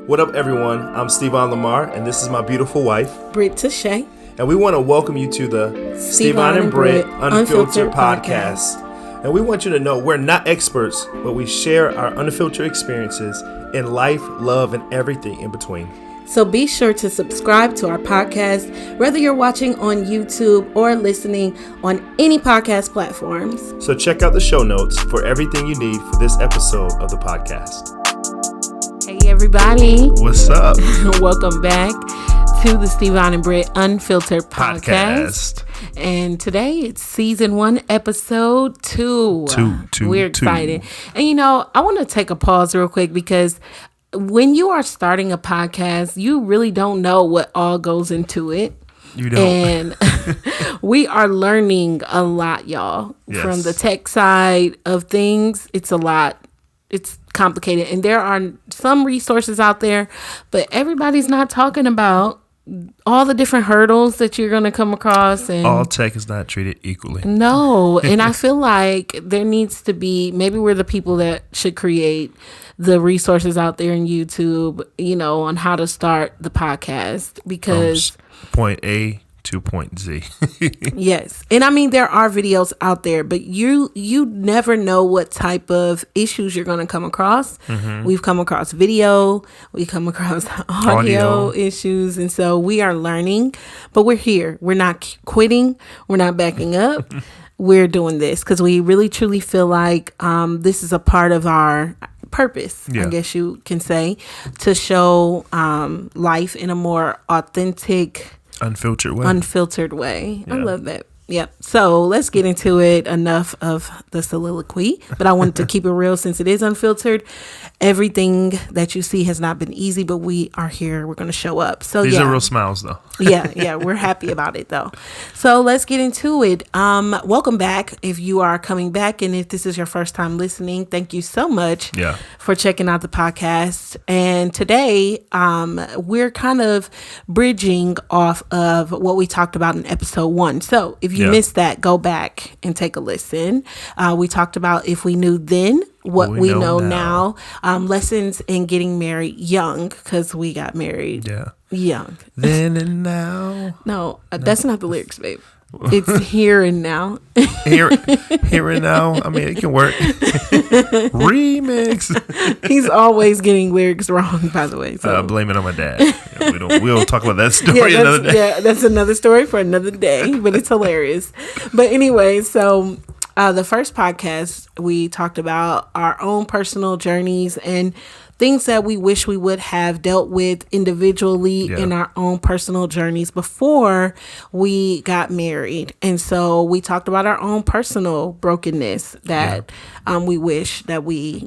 What up, everyone? I'm SteveVon Lamar, and this is my beautiful wife, Britt Shay. And we want to welcome you to the SteveVon and Britt Unfiltered podcast. And we want you to know we're not experts, but we share our unfiltered experiences in life, love, and everything in between. So be sure to subscribe to our podcast, whether you're watching on YouTube or listening on any podcast platforms. So check out the show notes for everything you need for this episode of the podcast. Hey, everybody. What's up? Welcome back to the SteveVon and Britt Unfiltered podcast. And today it's season 1, episode 2. We're excited. And I want to take a pause real quick because when you are starting a podcast, you really don't know what all goes into it. You don't. And we are learning a lot, y'all. Yes. From the tech side of things, it's a lot. It's complicated. And there are some resources out there, but everybody's not talking about all the different hurdles that you're going to come across. And all tech is not treated equally. No. And I feel like there needs to be, maybe we're the people that should create the resources out there in YouTube, on how to start the podcast, because point A to point Z. Yes. And I mean, there are videos out there, but you never know what type of issues you're going to come across. Mm-hmm. We've come across video, we come across audio issues. And so we are learning, but we're here. We're not quitting. We're not backing up. We're doing this because we really, truly feel like this is a part of our purpose, I guess you can say, to show life in a more authentic, unfiltered way. Yeah. I love that. Yep. So let's get into it. Enough of the soliloquy, but I wanted to keep it real since it is unfiltered. Everything that you see has not been easy, but we are here. We're going to show up. So these are real smiles, though. Yeah. We're happy about it, though. So let's get into it. Welcome back. If you are coming back, and if this is your first time listening, thank you so much for checking out the podcast. And today, we're kind of bridging off of what we talked about in episode 1. So if you missed that, go back and take a listen. We talked about if we knew then what we know now. Lessons in getting married young, because we got married young. Then and now. No, that's not the lyrics, babe. It's here and now. Here and now. I mean, it can work. Remix. He's always getting lyrics wrong, by the way. So. Blame it on my dad. We'll talk about that story another day. Yeah, that's another story for another day, but it's hilarious. But anyway, so the first podcast, we talked about our own personal journeys and things that we wish we would have dealt with individually in our own personal journeys before we got married. And so we talked about our own personal brokenness that we wish that we,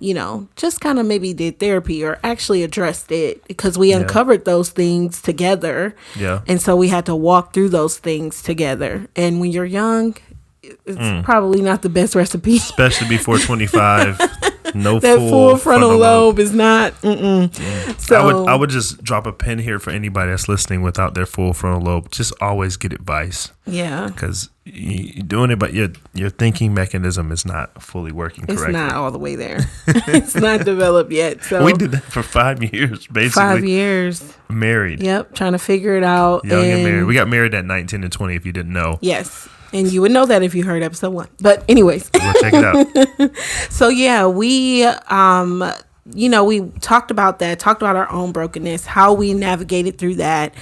just kind of maybe did therapy or actually addressed it, because we uncovered those things together. Yeah. And so we had to walk through those things together. And when you're young, it's probably not the best recipe. Especially before 25. No, that full frontal lobe is not. So I would just drop a pin here for anybody that's listening without their full frontal lobe. Just always get advice. Yeah, because you're doing it, but your thinking mechanism is not fully working correctly. It's not all the way there. It's not developed yet. So we did that for 5 years, basically. 5 years married. Yep, trying to figure it out. Young and married. We got married at 19 and 20. If you didn't know. Yes. And you would know that if you heard episode 1. But anyways. We'll check it out. So we we talked about that, talked about our own brokenness, how we navigated through that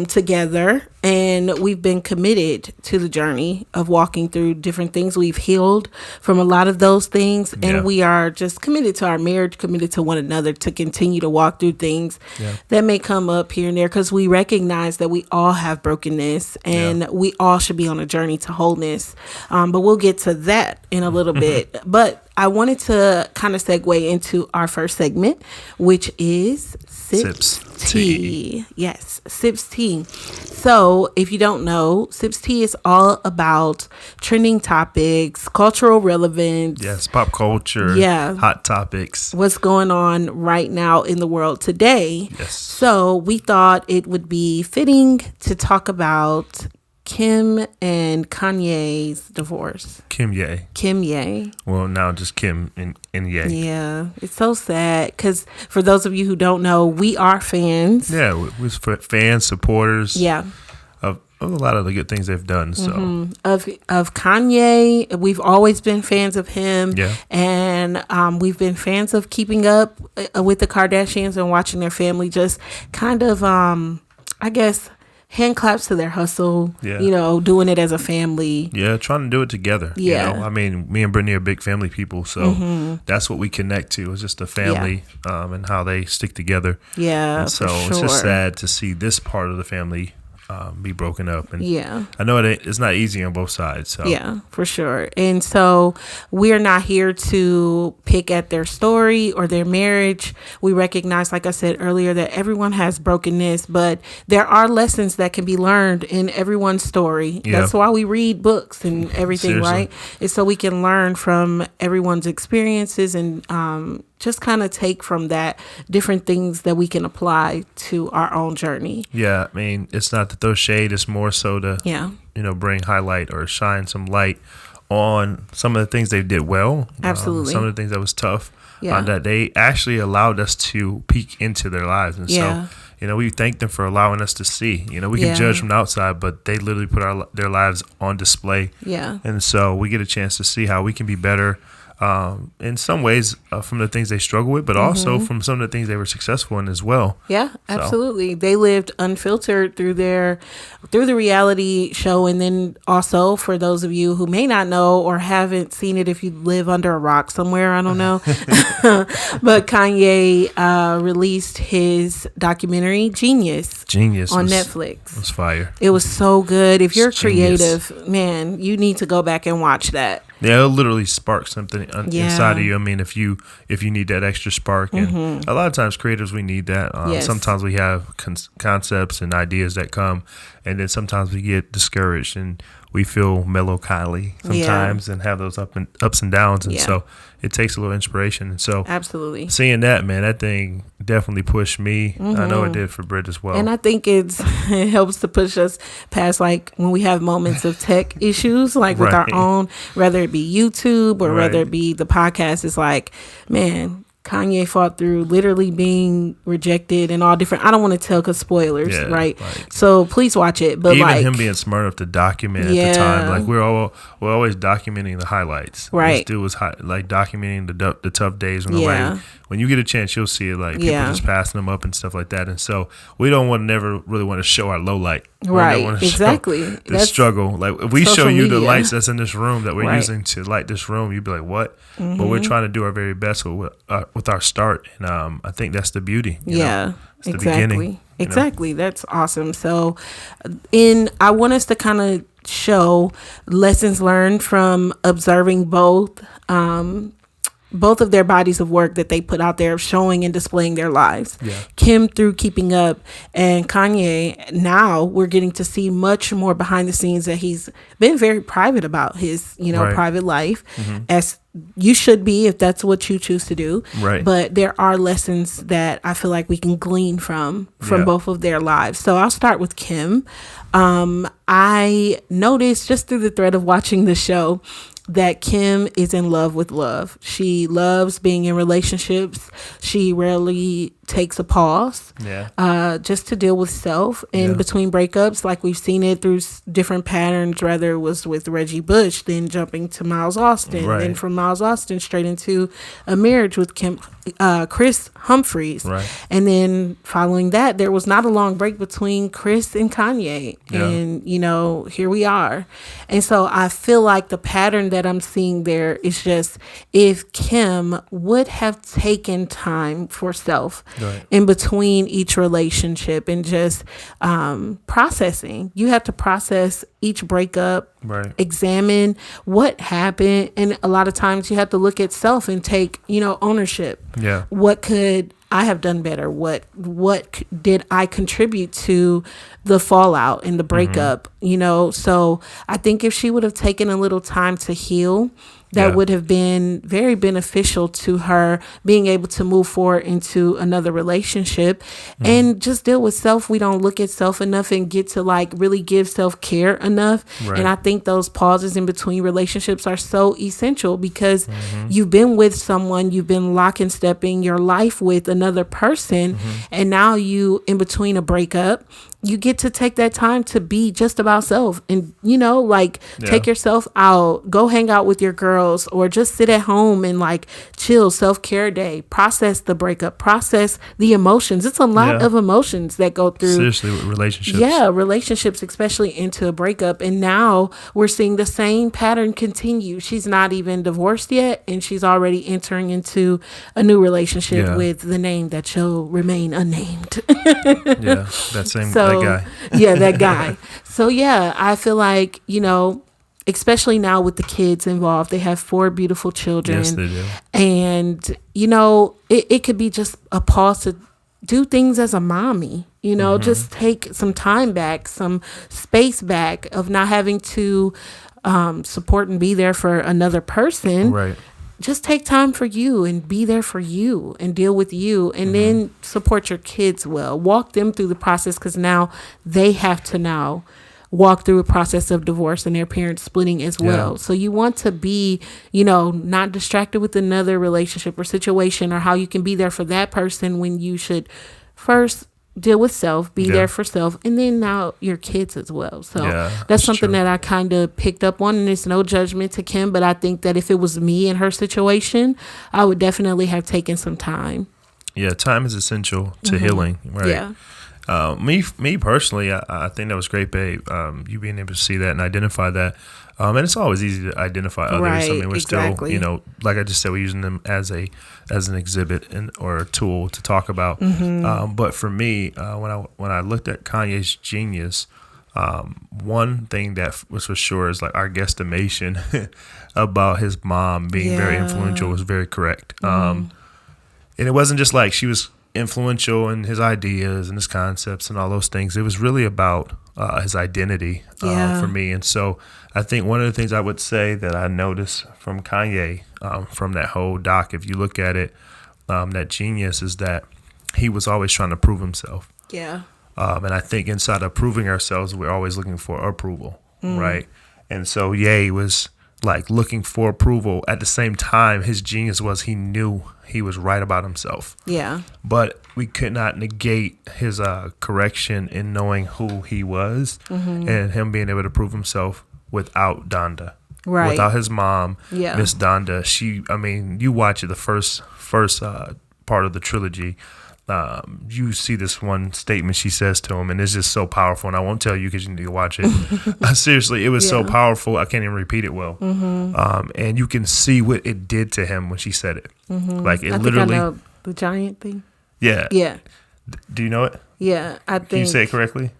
together. And we've been committed to the journey of walking through different things. We've healed from a lot of those things. And we are just committed to our marriage, committed to one another to continue to walk through things that may come up here and there, because we recognize that we all have brokenness and we all should be on a journey to wholeness. But we'll get to that in a little bit. But I wanted to kind of segue into our first segment, which is Sips Tea. Yes, Sips Tea. So if you don't know, Sips Tea is all about trending topics, cultural relevance. Yes, pop culture. Hot topics. What's going on right now in the world today. Yes. So we thought it would be fitting to talk about Kim and Kanye's divorce. KimYe. Well, now just Kim and Ye. Yeah, it's so sad because for those of you who don't know, we are fans. Yeah, we're fans, supporters. Yeah. Of a lot of the good things they've done. So of Kanye, we've always been fans of him. Yeah. And we've been fans of keeping up with the Kardashians and watching their family just kind of, I guess, hand claps to their hustle. Yeah. You know, doing it as a family. Yeah, trying to do it together. Yeah. You know? I mean, me and Brittany are big family people, so that's what we connect to. It's just the family and how they stick together. Yeah. And so it's just sad to see this part of the family be broken up. And I know it's not easy on both sides. So. Yeah, for sure. And so we're not here to pick at their story or their marriage. We recognize, like I said earlier, that everyone has brokenness, but there are lessons that can be learned in everyone's story. Yeah. That's why we read books and everything, Seriously. right? It's so we can learn from everyone's experiences and just kind of take from that different things that we can apply to our own journey. Yeah, I mean, it's not to throw shade. It's more so to, bring highlight or shine some light on some of the things they did well. Absolutely. Some of the things that was tough. That they actually allowed us to peek into their lives. And so, we thank them for allowing us to see. We can judge from the outside, but they literally put their lives on display. Yeah. And so we get a chance to see how we can be better in some ways from the things they struggle with, but also from some of the things they were successful in as well. Yeah, absolutely. They lived unfiltered through the reality show. And then also for those of you who may not know or haven't seen it, if you live under a rock somewhere, I don't know. But Kanye released his documentary Genius on Netflix. It was fire. It was so good. If you're Genius. creative, man, you need to go back and watch that. Yeah, it'll literally spark something inside of you. I mean, if you need that extra spark, and a lot of times creators, we need that. Sometimes we have concepts and ideas that come, and then sometimes we get discouraged and we feel melancholy sometimes and have those ups and downs, and so it takes a little inspiration. And so, absolutely, seeing that, man, that thing definitely pushed me. I know it did for Britt as well. And I think it helps to push us past, like, when we have moments of tech issues, like with our own, whether it be YouTube or whether it be the podcast. It's like, man, Kanye fought through literally being rejected and all different. I don't want to tell because spoilers, right? Like, so please watch it. But even him being smart enough to document at the time, like we're always documenting the highlights. Right. This dude was documenting the tough days on the way. When you get a chance, you'll see it. Like people just passing them up and stuff like that. And so we don't never really want to show our low light. Right. Exactly. The struggle. Like if we show you the lights that's in this room that we're using to light this room, you'd be like, what? But we're trying to do our very best with our start. And I think that's the beauty. You know? It's the beginning. Exactly. That's awesome. So I want us to kind of show lessons learned from observing both of their bodies of work that they put out there, showing and displaying their lives. Kim through Keeping Up, and Kanye, now we're getting to see much more behind the scenes that he's been very private about his, private life, as you should be if that's what you choose to do. But there are lessons that I feel like we can glean from both of their lives. So I'll start with Kim. I noticed just through the thread of watching the show that Kim is in love with love. She loves being in relationships. She rarely takes a pause just to deal with self in between breakups. Like we've seen it through different patterns, whether it was with Reggie Bush, then jumping to Miles Austin, then from Miles Austin straight into a marriage with Chris Humphries. And then following that, there was not a long break between Chris and Kanye. And, here we are. And so I feel like the pattern that I'm seeing there is just if Kim would have taken time for self in between each relationship and just processing. You have to process each breakup, examine what happened. And a lot of times you have to look at self and take, ownership. What could I have done better? What did I contribute to the fallout and the breakup? So I think if she would have taken a little time to heal, that would have been very beneficial to her being able to move forward into another relationship and just deal with self. We don't look at self enough and get to really give self-care enough. Right. And I think those pauses in between relationships are so essential because you've been with someone, you've been lock and stepping your life with another person, and now you, in between a breakup, you get to take that time to be just about self and, take yourself out, go hang out with your girls, or just sit at home and chill, self-care day, process the breakup, process the emotions. It's a lot of emotions that go through. Seriously, with relationships. Yeah, relationships, especially into a breakup. And now we're seeing the same pattern continue. She's not even divorced yet, and she's already entering into a new relationship with the name that shall remain unnamed. That guy. That guy. So I feel like, especially now with the kids involved, they have 4 beautiful children. Yes, they do. And, it could be just a pause to do things as a mommy, just take some time back, some space back of not having to support and be there for another person. Right. Just take time for you and be there for you and deal with you, and then support your kids well. Walk them through the process, because now they have to now walk through a process of divorce and their parents splitting as well. So you want to be, not distracted with another relationship or situation, or how you can be there for that person when you should first deal with self, be there for self, and then now your kids as well. So that's something that I kind of picked up on, and it's no judgment to Kim, but I think that if it was me in her situation, I would definitely have taken some time. Yeah, time is essential to healing, right? Yeah. Me personally, I think that was great, babe. You being able to see that and identify that. And it's always easy to identify others. Right, I mean, we're still, like I just said, we're using them as an exhibit or a tool to talk about. But for me, when I looked at Kanye's genius, one thing that was for sure is our guesstimation about his mom being very influential was very correct. And it wasn't just she was influential in his ideas and his concepts and all those things. It was really about his identity for me. And so I think one of the things I would say that I noticed from Kanye, from that whole doc, if you look at it, that genius is that he was always trying to prove himself. Yeah. And I think inside of proving ourselves, we're always looking for approval, right? And so Ye was looking for approval. At the same time, his genius was he knew he was right about himself. Yeah. But we could not negate his correction in knowing who he was and him being able to prove himself without Donda. Right. Without his mom, Miss Donda. You watch it, the first part of the trilogy. You see this one statement she says to him, and it's just so powerful. And I won't tell you because you need to watch it. Seriously, it was so powerful. I can't even repeat it well. And you can see what it did to him when she said it. It literally. I know the giant thing. Yeah. Yeah. Do you know it? Yeah, I think. Can you say it correctly?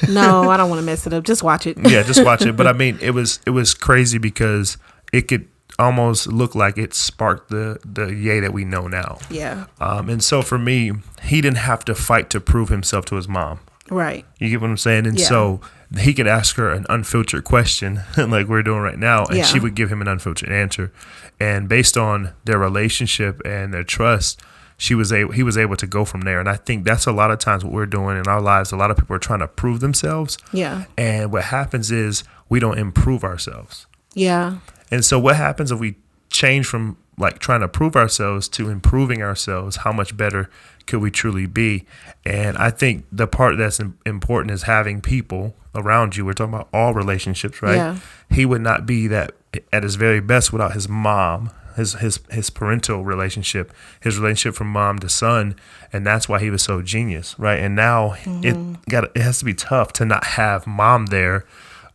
No, I don't want to mess it up. Just watch it. Yeah, just watch it. But I mean, it was crazy because it could almost look like it sparked the Ye that we know now. Yeah. And so for me, he didn't have to fight to prove himself to his mom. Right. You get what I'm saying? And so he could ask her an unfiltered question like we're doing right now, and she would give him an unfiltered answer. And based on their relationship and their trust, he was able to go from there. And I think that's a lot of times what we're doing in our lives. A lot of people are trying to prove themselves. Yeah. And what happens is we don't improve ourselves. Yeah. And so what happens if we change from trying to prove ourselves to improving ourselves? How much better could we truly be? And I think the part that's important is having people around you. We're talking about all relationships, right? Yeah. He would not be that at his very best without his mom, his parental relationship, his relationship from mom to son. And that's why he was so genius, right? And now it has to be tough to not have mom there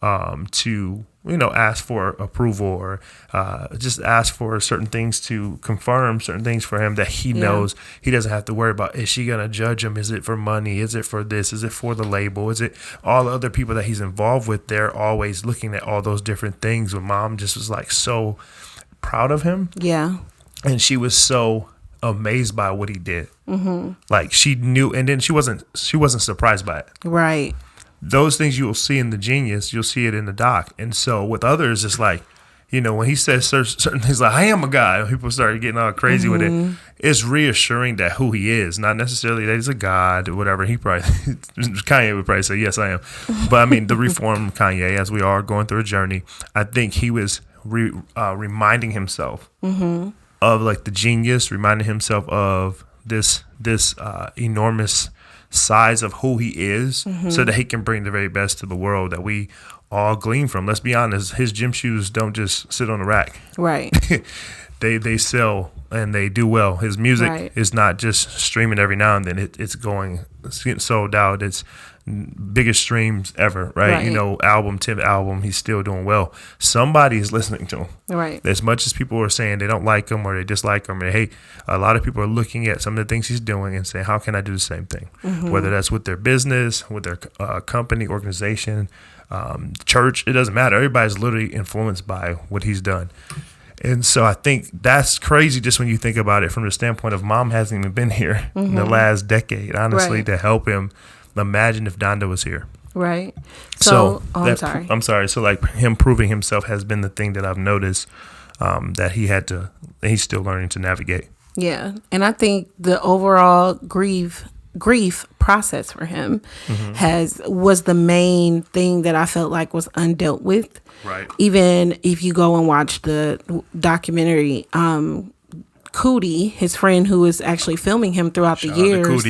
to ask for approval or just ask for certain things to confirm certain things for him that he knows he doesn't have to worry about. Is she going to judge him? Is it for money? Is it for this? Is it for the label? Is it all the other people that he's involved with? They're always looking at all those different things when mom just was so proud of him. Yeah. And she was so amazed by what he did. She knew, and then she wasn't surprised by it. Right. Those things you will see in the genius, you'll see it in the doc. And so with others, it's when he says certain things like, I am a God, people start getting all crazy with it. It's reassuring that who he is, not necessarily that he's a God or whatever. He probably, Kanye would probably say, yes, I am. But I mean, the reformed Kanye, as we are going through a journey, I think he was reminding himself of like the genius, reminding himself of this enormous size of who he is, so that he can bring the very best to the world that we all glean from. Let's be honest, his gym shoes don't just sit on the rack. Right. They sell and they do well. His music is not just streaming every now and then. It's getting sold out. It's biggest streams ever, right? 10th album, he's still doing well. Somebody is listening to him. Right. As much as people are saying they don't like him or they dislike him or they hate, a lot of people are looking at some of the things he's doing and saying, how can I do the same thing? Whether that's with their business, with their company, organization, church, it doesn't matter. Everybody's literally influenced by what he's done. And so I think that's crazy just when you think about it from the standpoint of mom hasn't even been here in the last decade, honestly, to help him. Imagine if Donda was here. Right. So I'm sorry. I'm sorry. So like him proving himself has been the thing that I've noticed that he's still learning to navigate. Yeah. And I think the overall grief process for him was the main thing that I felt like was undealt with. Right. Even if you go and watch the documentary, Cootie, his friend who was actually filming him throughout the years,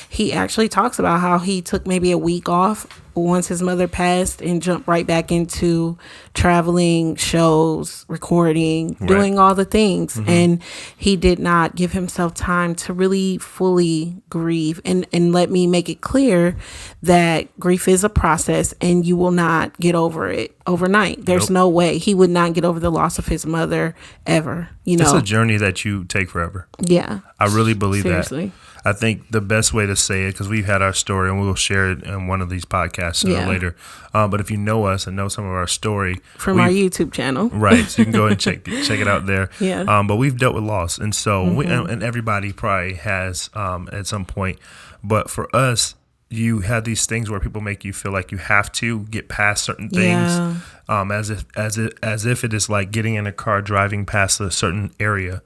he actually talks about how he took maybe a week off once his mother passed and jumped right back into traveling, shows, recording, doing all the things. And he did not give himself time to really fully grieve. And let me make it clear that grief is a process and you will not get over it overnight. There's no way. He would not get over the loss of his mother ever. It's a journey that you take forever. Yeah. I really believe Seriously. that. I think the best way to say it, because we've had our story and we will share it in one of these podcasts sooner or later. But if you know us and know some of our story from our YouTube channel, right? So you can go and check it out there. Yeah. But we've dealt with loss, and so and everybody probably has at some point. But for us, you have these things where people make you feel like you have to get past certain things, as if it is like getting in a car driving past a certain area.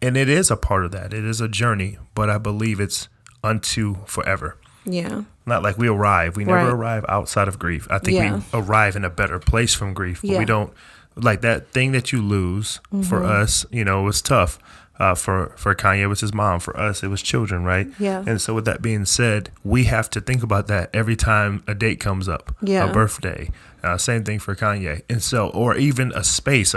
And it is a part of that. It is a journey, but I believe it's unto forever. Yeah. Not like we arrive. We never arrive outside of grief. I think we arrive in a better place from grief, but we don't, like that thing that you lose. For us, it was tough. For Kanye, it was his mom. For us, it was children, right? Yeah. And so with that being said, we have to think about that every time a date comes up, a birthday. Same thing for Kanye. And so, or even a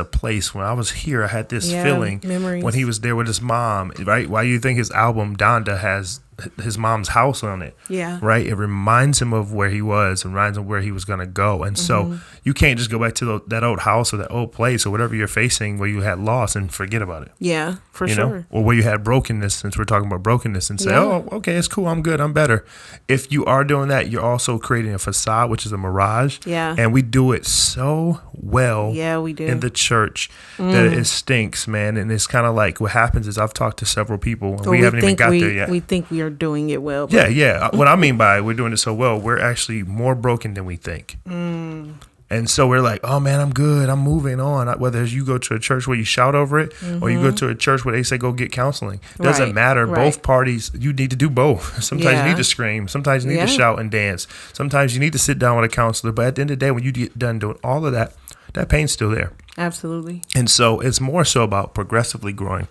place. When I was here, I had this feeling memories. When he was there with his mom, right? Why do you think his album Donda has his mom's house on it? Yeah. Right? It reminds him of where he was, reminds him where he was going to go. And so you can't just go back to that old house or that old place or whatever you're facing where you had loss and forget about it. Yeah, for sure. Or where you had brokenness, since we're talking about brokenness, and say, oh, okay, it's cool. I'm good. I'm better. If you are doing that, you're also creating a facade, which is a mirage. Yeah. And we do it so well we do. in the church that it stinks, man. And it's kind of like what happens is I've talked to several people and we haven't even got there yet. We think we are doing it well. Yeah. What I mean by we're doing it so well, we're actually more broken than we think. And so we're like, oh man, I'm good. I'm moving on. Whether you go to a church where you shout over it or you go to a church where they say go get counseling. Doesn't matter. Both parties, you need to do both. Sometimes you need to scream. Sometimes you need to shout and dance. Sometimes you need to sit down with a counselor. But at the end of the day, when you get done doing all of that, that pain's still there. Absolutely. And so it's more so about progressively growing.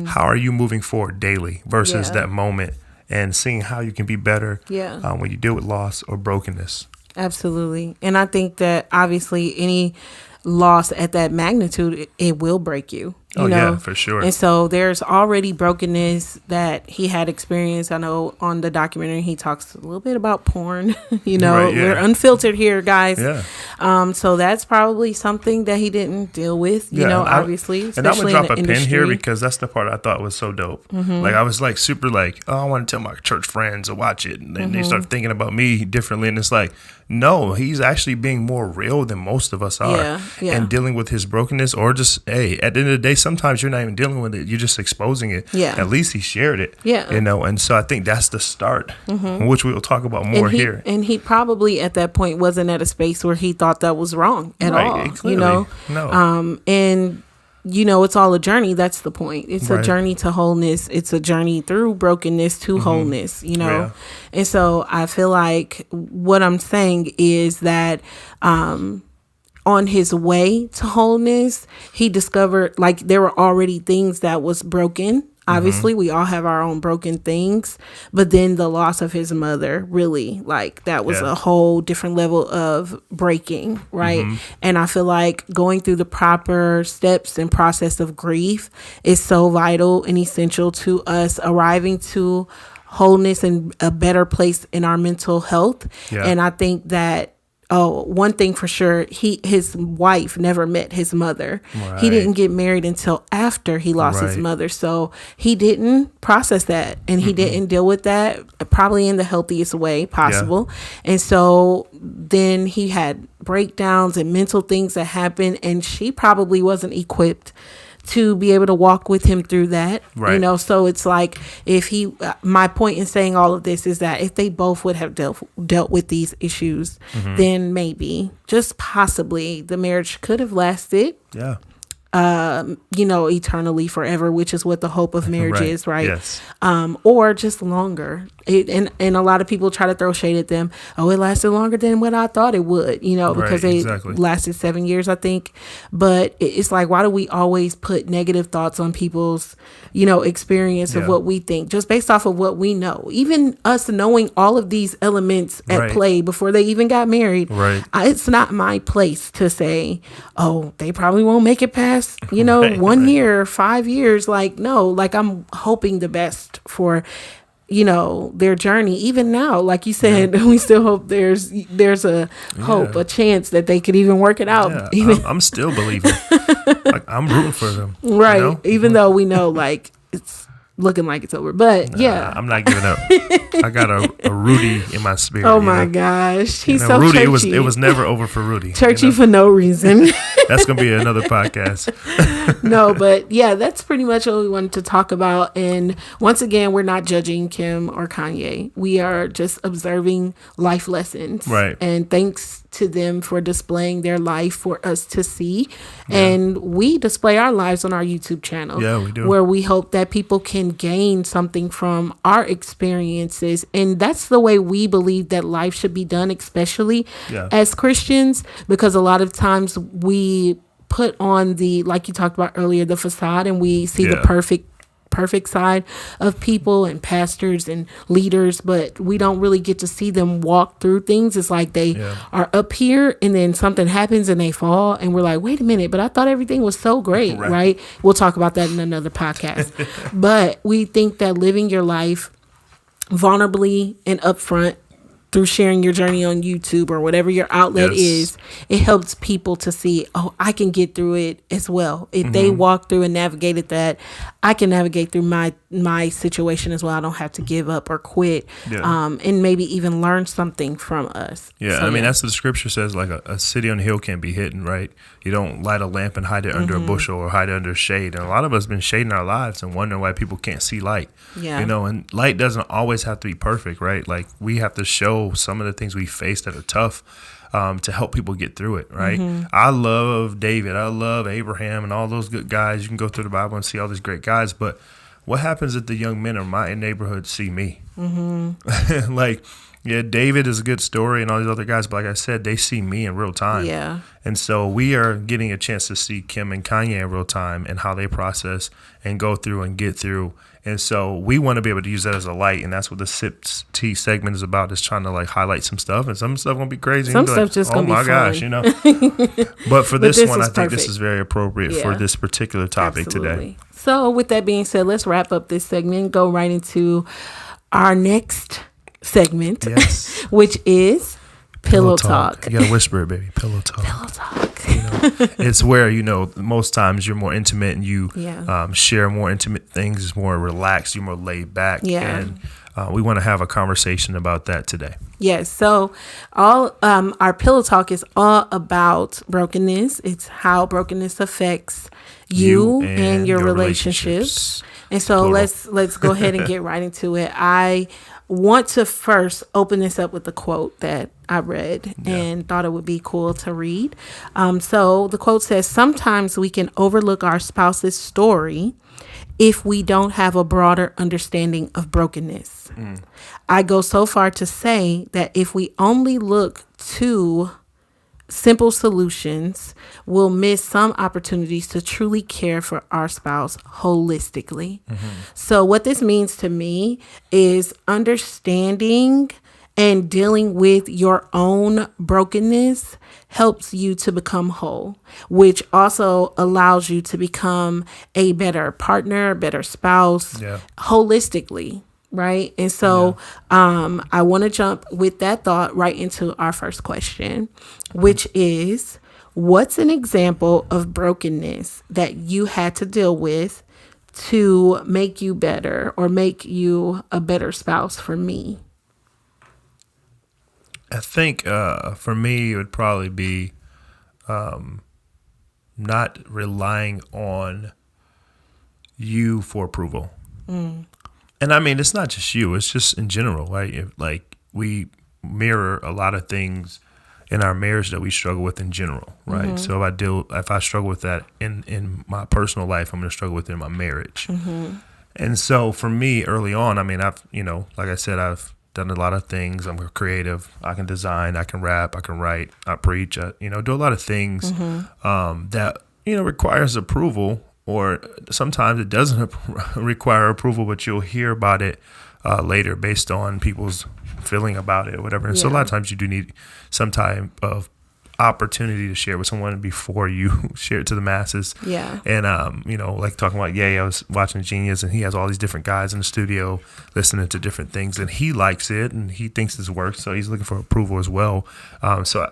How are you moving forward daily versus that moment and seeing how you can be better when you deal with loss or brokenness. Absolutely. And I think that obviously any loss at that magnitude, it will break you. You know? Yeah, for sure. And so there's already brokenness that he had experienced. I know on the documentary he talks a little bit about porn. We're unfiltered here, guys. Yeah. So that's probably something that he didn't deal with, obviously. And I would drop a pin here because that's the part I thought was so dope. Like I was like super like, oh, I want to tell my church friends to watch it. And then they start thinking about me differently. And it's like, no, he's actually being more real than most of us are. And dealing with his brokenness or just, hey, at the end of the day, sometimes you're not even dealing with it. You're just exposing it. Yeah. At least he shared it. Yeah. And so I think that's the start, which we will talk about more here. And he probably at that point wasn't at a space where he thought thought that was wrong at all. Clearly, you know, no. And you know, it's all a journey. That's the point. It's a journey to wholeness. It's a journey through brokenness to wholeness, you know? Yeah. And so I feel like what I'm saying is that, on his way to wholeness, he discovered like there were already things that was broken. Obviously, we all have our own broken things, but then the loss of his mother, really, like that was a whole different level of breaking, right? And I feel like going through the proper steps and process of grief is so vital and essential to us arriving to wholeness and a better place in our mental health. Yeah. And I think that one thing for sure, his wife never met his mother. Right. He didn't get married until after he lost his mother. So he didn't process that and he didn't deal with that probably in the healthiest way possible. Yeah. And so then he had breakdowns and mental things that happened, and she probably wasn't equipped to be able to walk with him through that, you know. So it's like if my point in saying all of this is that if they both would have dealt with these issues, then maybe, just possibly, the marriage could have lasted. Yeah. You know, eternally, forever, which is what the hope of marriage is, right? Yes. Or just longer. And a lot of people try to throw shade at them. Oh, it lasted longer than what I thought it would, you know, because they lasted 7 years, I think. But it's like, why do we always put negative thoughts on people's, you know, experience of what we think, just based off of what we know? Even us knowing all of these elements at play before they even got married, it's not my place to say, oh, they probably won't make it past, you know, 1 year, 5 years. Like, no, like I'm hoping the best for, you know, their journey. Even now, like you said, we still hope there's a hope, a chance that they could even work it out. I'm still believing. Like, I'm rooting for them. Right. You know? Even though we know like it's looking like it's over. But I'm not giving up. I got a Rudy in my spirit. Oh my gosh. He's so Rudy, churchy. it was never over for Rudy. Churchy, you know? For no reason. That's going to be another podcast. No, but yeah, that's pretty much what we wanted to talk about. And once again, we're not judging Kim or KimYe. We are just observing life lessons. Right. And thanks to them for displaying their life for us to see. And we display our lives on our YouTube channel. Yeah, we do. Where we hope that people can gain something from our experiences. And that's the way we believe that life should be done, especially as Christians, because a lot of times we put on the, like you talked about earlier, the facade, and we see the perfect side of people and pastors and leaders, but we don't really get to see them walk through things. It's like they are up here and then something happens and they fall and we're like, wait a minute, but I thought everything was so great, right? We'll talk about that in another podcast. But we think that living your life vulnerably and upfront through sharing your journey on YouTube or whatever your outlet is, it helps people to see, oh, I can get through it as well. If they walk through and navigated that, I can navigate through my situation as well. I don't have to give up or quit, and maybe even learn something from us. Yeah, so, I mean, that's what the scripture says, like a city on a hill can't be hidden, right? You don't light a lamp and hide it under a bushel or hide it under shade. And a lot of us have been shading our lives and wondering why people can't see light. Yeah. You know, and light doesn't always have to be perfect, right? Like, we have to show some of the things we face that are tough to help people get through it, right? I love David. I love Abraham and all those good guys. You can go through the Bible and see all these great guys. But what happens if the young men in my neighborhood see me? Like, yeah, David is a good story and all these other guys, but like I said, they see me in real time. Yeah. And so we are getting a chance to see Kim and KimYe in real time and how they process and go through and get through. And so we want to be able to use that as a light, and that's what the Sip Tea segment is about, is trying to like highlight some stuff, and some stuff gonna be crazy. Some stuff like, just gonna be fun. Oh my gosh, you know. But for this one, I think this is very appropriate for this particular topic today. So with that being said, let's wrap up this segment and go right into our next segment, which is Pillow Talk. You gotta whisper it, baby. Pillow Talk. Pillow Talk. You know, it's where, you know, most times you're more intimate and you share more intimate things. It's more relaxed. You're more laid back. Yeah. And we want to have a conversation about that today. Yes. So all our Pillow Talk is all about brokenness. It's how brokenness affects you and your relationships. And so Plural. let's go ahead and get right into it. I want to first open this up with a quote that I read and thought it would be cool to read. So the quote says, "Sometimes we can overlook our spouse's story if we don't have a broader understanding of brokenness. I go so far to say that if we only look to simple solutions, we'll miss some opportunities to truly care for our spouse holistically." So what this means to me is understanding and dealing with your own brokenness helps you to become whole, which also allows you to become a better partner, better spouse, holistically. Right. And so I want to jump with that thought right into our first question, which is, what's an example of brokenness that you had to deal with to make you better or make you a better spouse for me? I think for me, it would probably be not relying on you for approval. And I mean, it's not just you, it's just in general, right? Like we mirror a lot of things in our marriage that we struggle with in general, right? So if I struggle with that in my personal life, I'm going to struggle with it in my marriage. And so for me early on, I mean, like I said, I've done a lot of things. I'm creative. I can design, I can rap, I can write, I preach, do a lot of things that, requires approval. Or sometimes it doesn't require approval, but you'll hear about it later based on people's feeling about it or whatever. And so a lot of times you do need some type of opportunity to share with someone before you share it to the masses. Yeah. And, like talking about I was watching Genius, and he has all these different guys in the studio listening to different things, and he likes it and he thinks this works. So he's looking for approval as well. So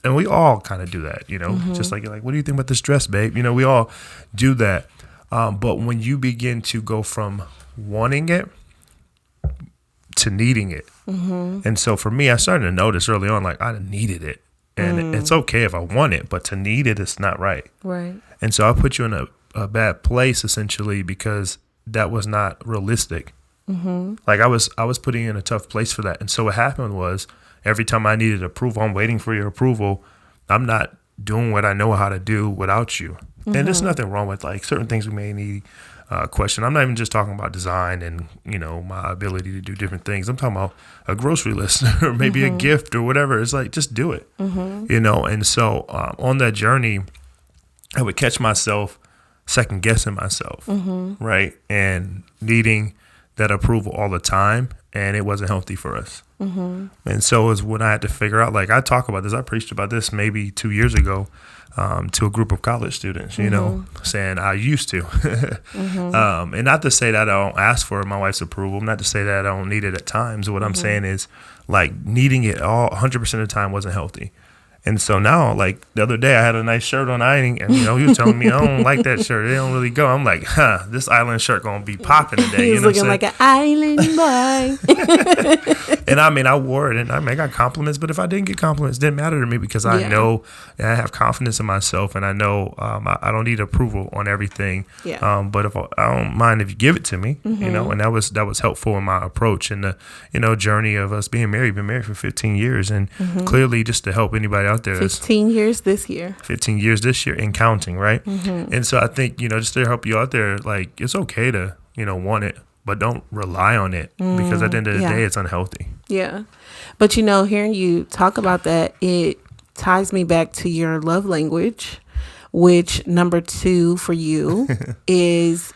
and we all kind of do that, just like, you're like, what do you think about this dress, babe? We all do that. But when you begin to go from wanting it to needing it. And so for me, I started to notice early on, like I needed it. And it's okay if I want it, but to need it, it's not right. Right. And so I put you in a bad place, essentially, because that was not realistic. Like I was putting you in a tough place for that. And so what happened was, every time I needed approval, I'm waiting for your approval. I'm not doing what I know how to do without you. And there's nothing wrong with like certain things we may need question. I'm not even just talking about design and, my ability to do different things. I'm talking about a grocery list or maybe a gift or whatever. It's like, just do it, And so on that journey, I would catch myself second guessing myself, right? And needing that approval all the time. And it wasn't healthy for us. And so it was when I had to figure out, like I talk about this, I preached about this maybe 2 years ago to a group of college students, saying I used to. And not to say that I don't ask for my wife's approval, not to say that I don't need it at times. What I'm saying is, like, needing it all 100% of the time wasn't healthy. And so now, like the other day, I had a nice shirt on ironing, and he was telling me, I don't like that shirt. It don't really go. I'm like, this island shirt gonna be popping today. He's looking like an island boy. And I mean, I wore it, and I got compliments. But if I didn't get compliments, it didn't matter to me, because I know and I have confidence in myself, and I know I don't need approval on everything. Yeah. But if I don't mind if you give it to me, and that was helpful in my approach and the journey of us being married. Been married for 15 years, and clearly just to help anybody out there. 15 years this year. 15 years this year and counting, right? And so I think, just to help you out there, like, it's okay to, want it, but don't rely on it, because at the end of the day, it's unhealthy. Yeah. But, hearing you talk about that, it ties me back to your love language, which number 2 for you is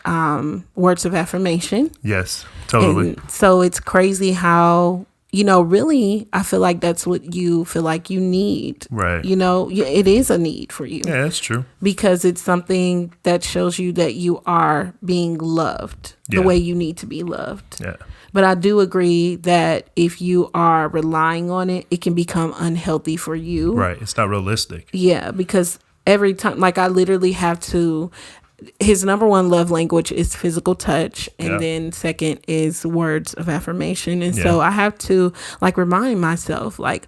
words of affirmation. Yes, totally. And so it's crazy how, really, I feel like that's what you feel like you need. Right. It is a need for you. Yeah, that's true. Because it's something that shows you that you are being loved the way you need to be loved. Yeah. But I do agree that if you are relying on it, it can become unhealthy for you. Right. It's not realistic. Yeah, because every time, like, I literally have to. His number 1 love language is physical touch, and then second is words of affirmation. And so I have to, like, remind myself, like,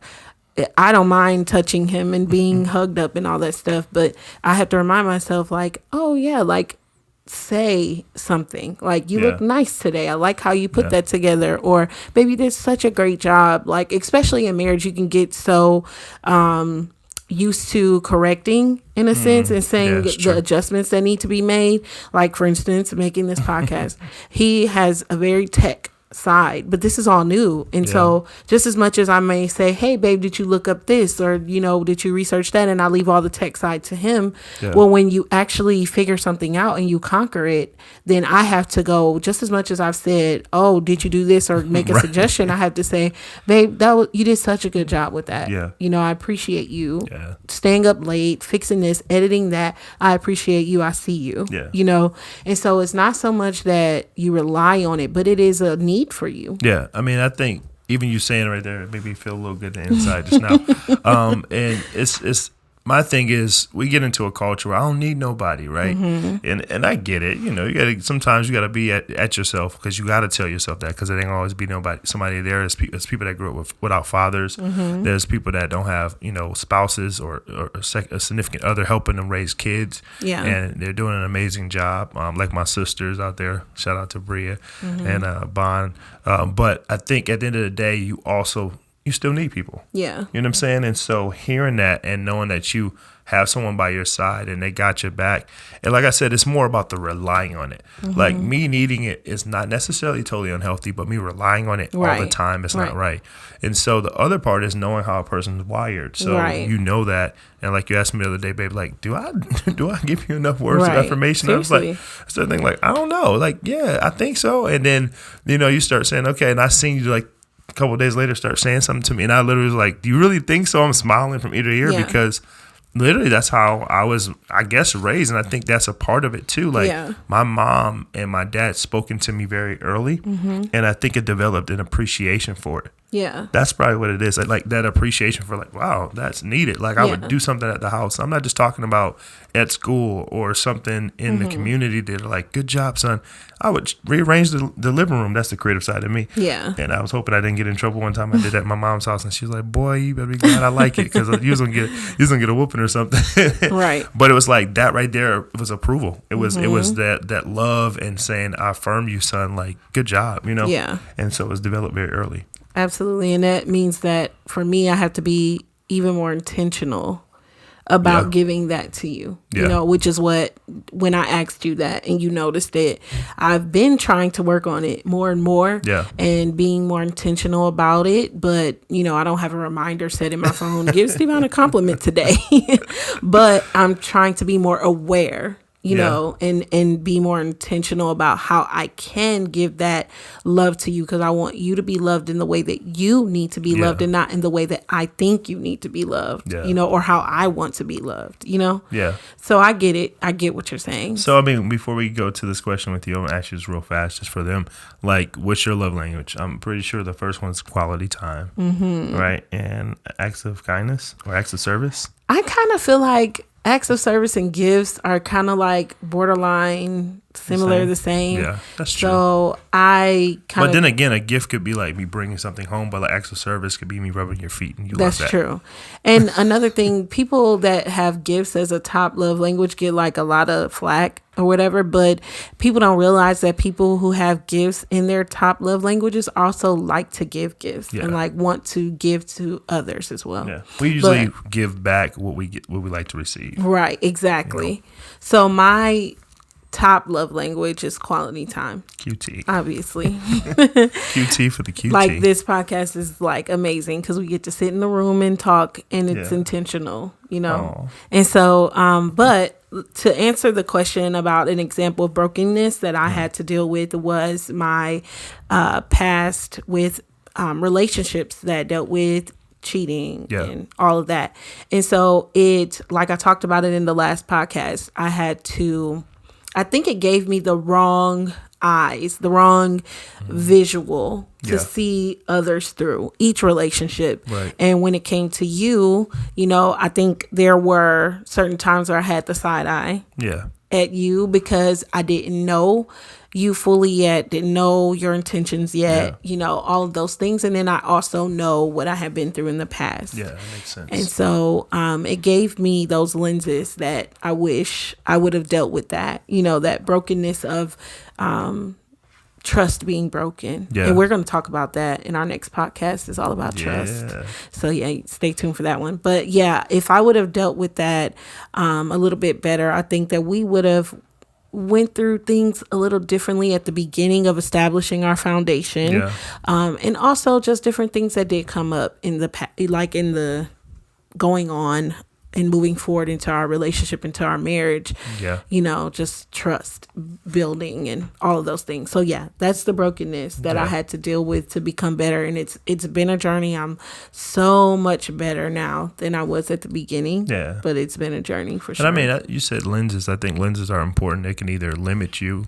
I don't mind touching him and being hugged up and all that stuff, but I have to remind myself, like, oh yeah, like, say something like, you look nice today. I like how you put that together. Or, baby, did such a great job. Like, especially in marriage, you can get so used to correcting in a sense and saying the adjustments that need to be made. Like, for instance, making this podcast, he has a very tech side, but this is all new. And so just as much as I may say, hey babe, did you look up this, or did you research that, and I leave all the tech side to him, well, when you actually figure something out and you conquer it, then I have to go, just as much as I've said, oh, did you do this, or make a suggestion, I have to say, babe, you did such a good job with that. I appreciate you staying up late, fixing this, editing that. I appreciate you. I see you. And so it's not so much that you rely on it, but it is a need for you. I mean, I think even you saying it right there made me feel a little good inside just now. And it's my thing is, we get into a culture where I don't need nobody, right? And I get it. Sometimes you gotta be at yourself, because you gotta tell yourself that, because it ain't always be somebody there. There's people that grew up without fathers. There's people that don't have spouses or a significant other helping them raise kids. And they're doing an amazing job. Like my sisters out there. Shout out to Britt and Bon. But I think at the end of the day, you still need people. You know what I'm saying? And so hearing that and knowing that you have someone by your side and they got your back. And like I said, it's more about the relying on it. Like, me needing it is not necessarily totally unhealthy, but me relying on it all the time is not right. And so the other part is knowing how a person's wired. So you know that. And like you asked me the other day, babe, like, do I give you enough words of affirmation? Seriously. I was like, I started thinking like, I don't know. Like, yeah, I think so. And then, you start saying, okay, and I seen you like a couple of days later start saying something to me, and I literally was like, do you really think so? I'm smiling from ear to ear, because literally that's how I was, I guess, raised. And I think that's a part of it too. Like, my mom and my dad spoken to me very early, and I think it developed an appreciation for it. That's probably what it is. Like that appreciation for, like, wow, that's needed. Like, I would do something at the house. I'm not just talking about at school or something in the community that are like, good job, son. I would rearrange the living room. That's the creative side of me. And I was hoping I didn't get in trouble one time. I did that at my mom's house, and she was like, boy, you better be glad I like it, because you was gonna get a whooping or something. But it was like that right there. It was approval. It was that love and saying, I affirm you, son. Like, good job. And so it was developed very early. Absolutely. And that means that for me, I have to be even more intentional about giving that to you, which is what, when I asked you that and you noticed it, I've been trying to work on it more and more and being more intentional about it. But, I don't have a reminder set in my phone, give SteveVon a compliment today, but I'm trying to be more aware, and be more intentional about how I can give that love to you, because I want you to be loved in the way that you need to be loved, and not in the way that I think you need to be loved, or how I want to be loved, So I get it. I get what you're saying. So, I mean, before we go to this question with you, I'm going to ask you this real fast, just for them. Like, what's your love language? I'm pretty sure the first one's quality time, right? And acts of kindness or acts of service. I kind of feel like acts of service and gifts are kind of like borderline similar, the same. Yeah, that's true. So but then again, a gift could be like me bringing something home, but like acts of service could be me rubbing your feet, and you love that. That's true. And another thing, people that have gifts as a top love language get like a lot of flack or whatever, but people don't realize that people who have gifts in their top love languages also like to give gifts and like want to give to others as well. Yeah, we usually give back what we like to receive. Right, exactly. So my top love language is quality time. QT. Obviously. QT for the QT. Like, this podcast is like amazing because we get to sit in the room and talk, and it's intentional, Aww. And so, but to answer the question about an example of brokenness that I had to deal with was my past with relationships that dealt with cheating and all of that. And so like I talked about it in the last podcast, I think it gave me the wrong eyes, the wrong visual to see others through each relationship. Right. And when it came to you, I think there were certain times where I had the side eye at you because I didn't know you fully yet, didn't know your intentions yet, all of those things. And then I also know what I have been through in the past. Yeah, that makes sense. And so it gave me those lenses that I wish I would have dealt with that, that brokenness of trust being broken. Yeah. And we're going to talk about that in our next podcast. It's all about trust. So stay tuned for that one. But if I would have dealt with that a little bit better, I think that we would have went through things a little differently at the beginning of establishing our foundation. And also just different things that did come up in the going on and moving forward into our relationship, into our marriage, just trust building and all of those things. So that's the brokenness that I had to deal with to become better. And it's been a journey. I'm so much better now than I was at the beginning. Yeah. But it's been a journey for sure. And I mean, you said lenses. I think lenses are important. They can either limit you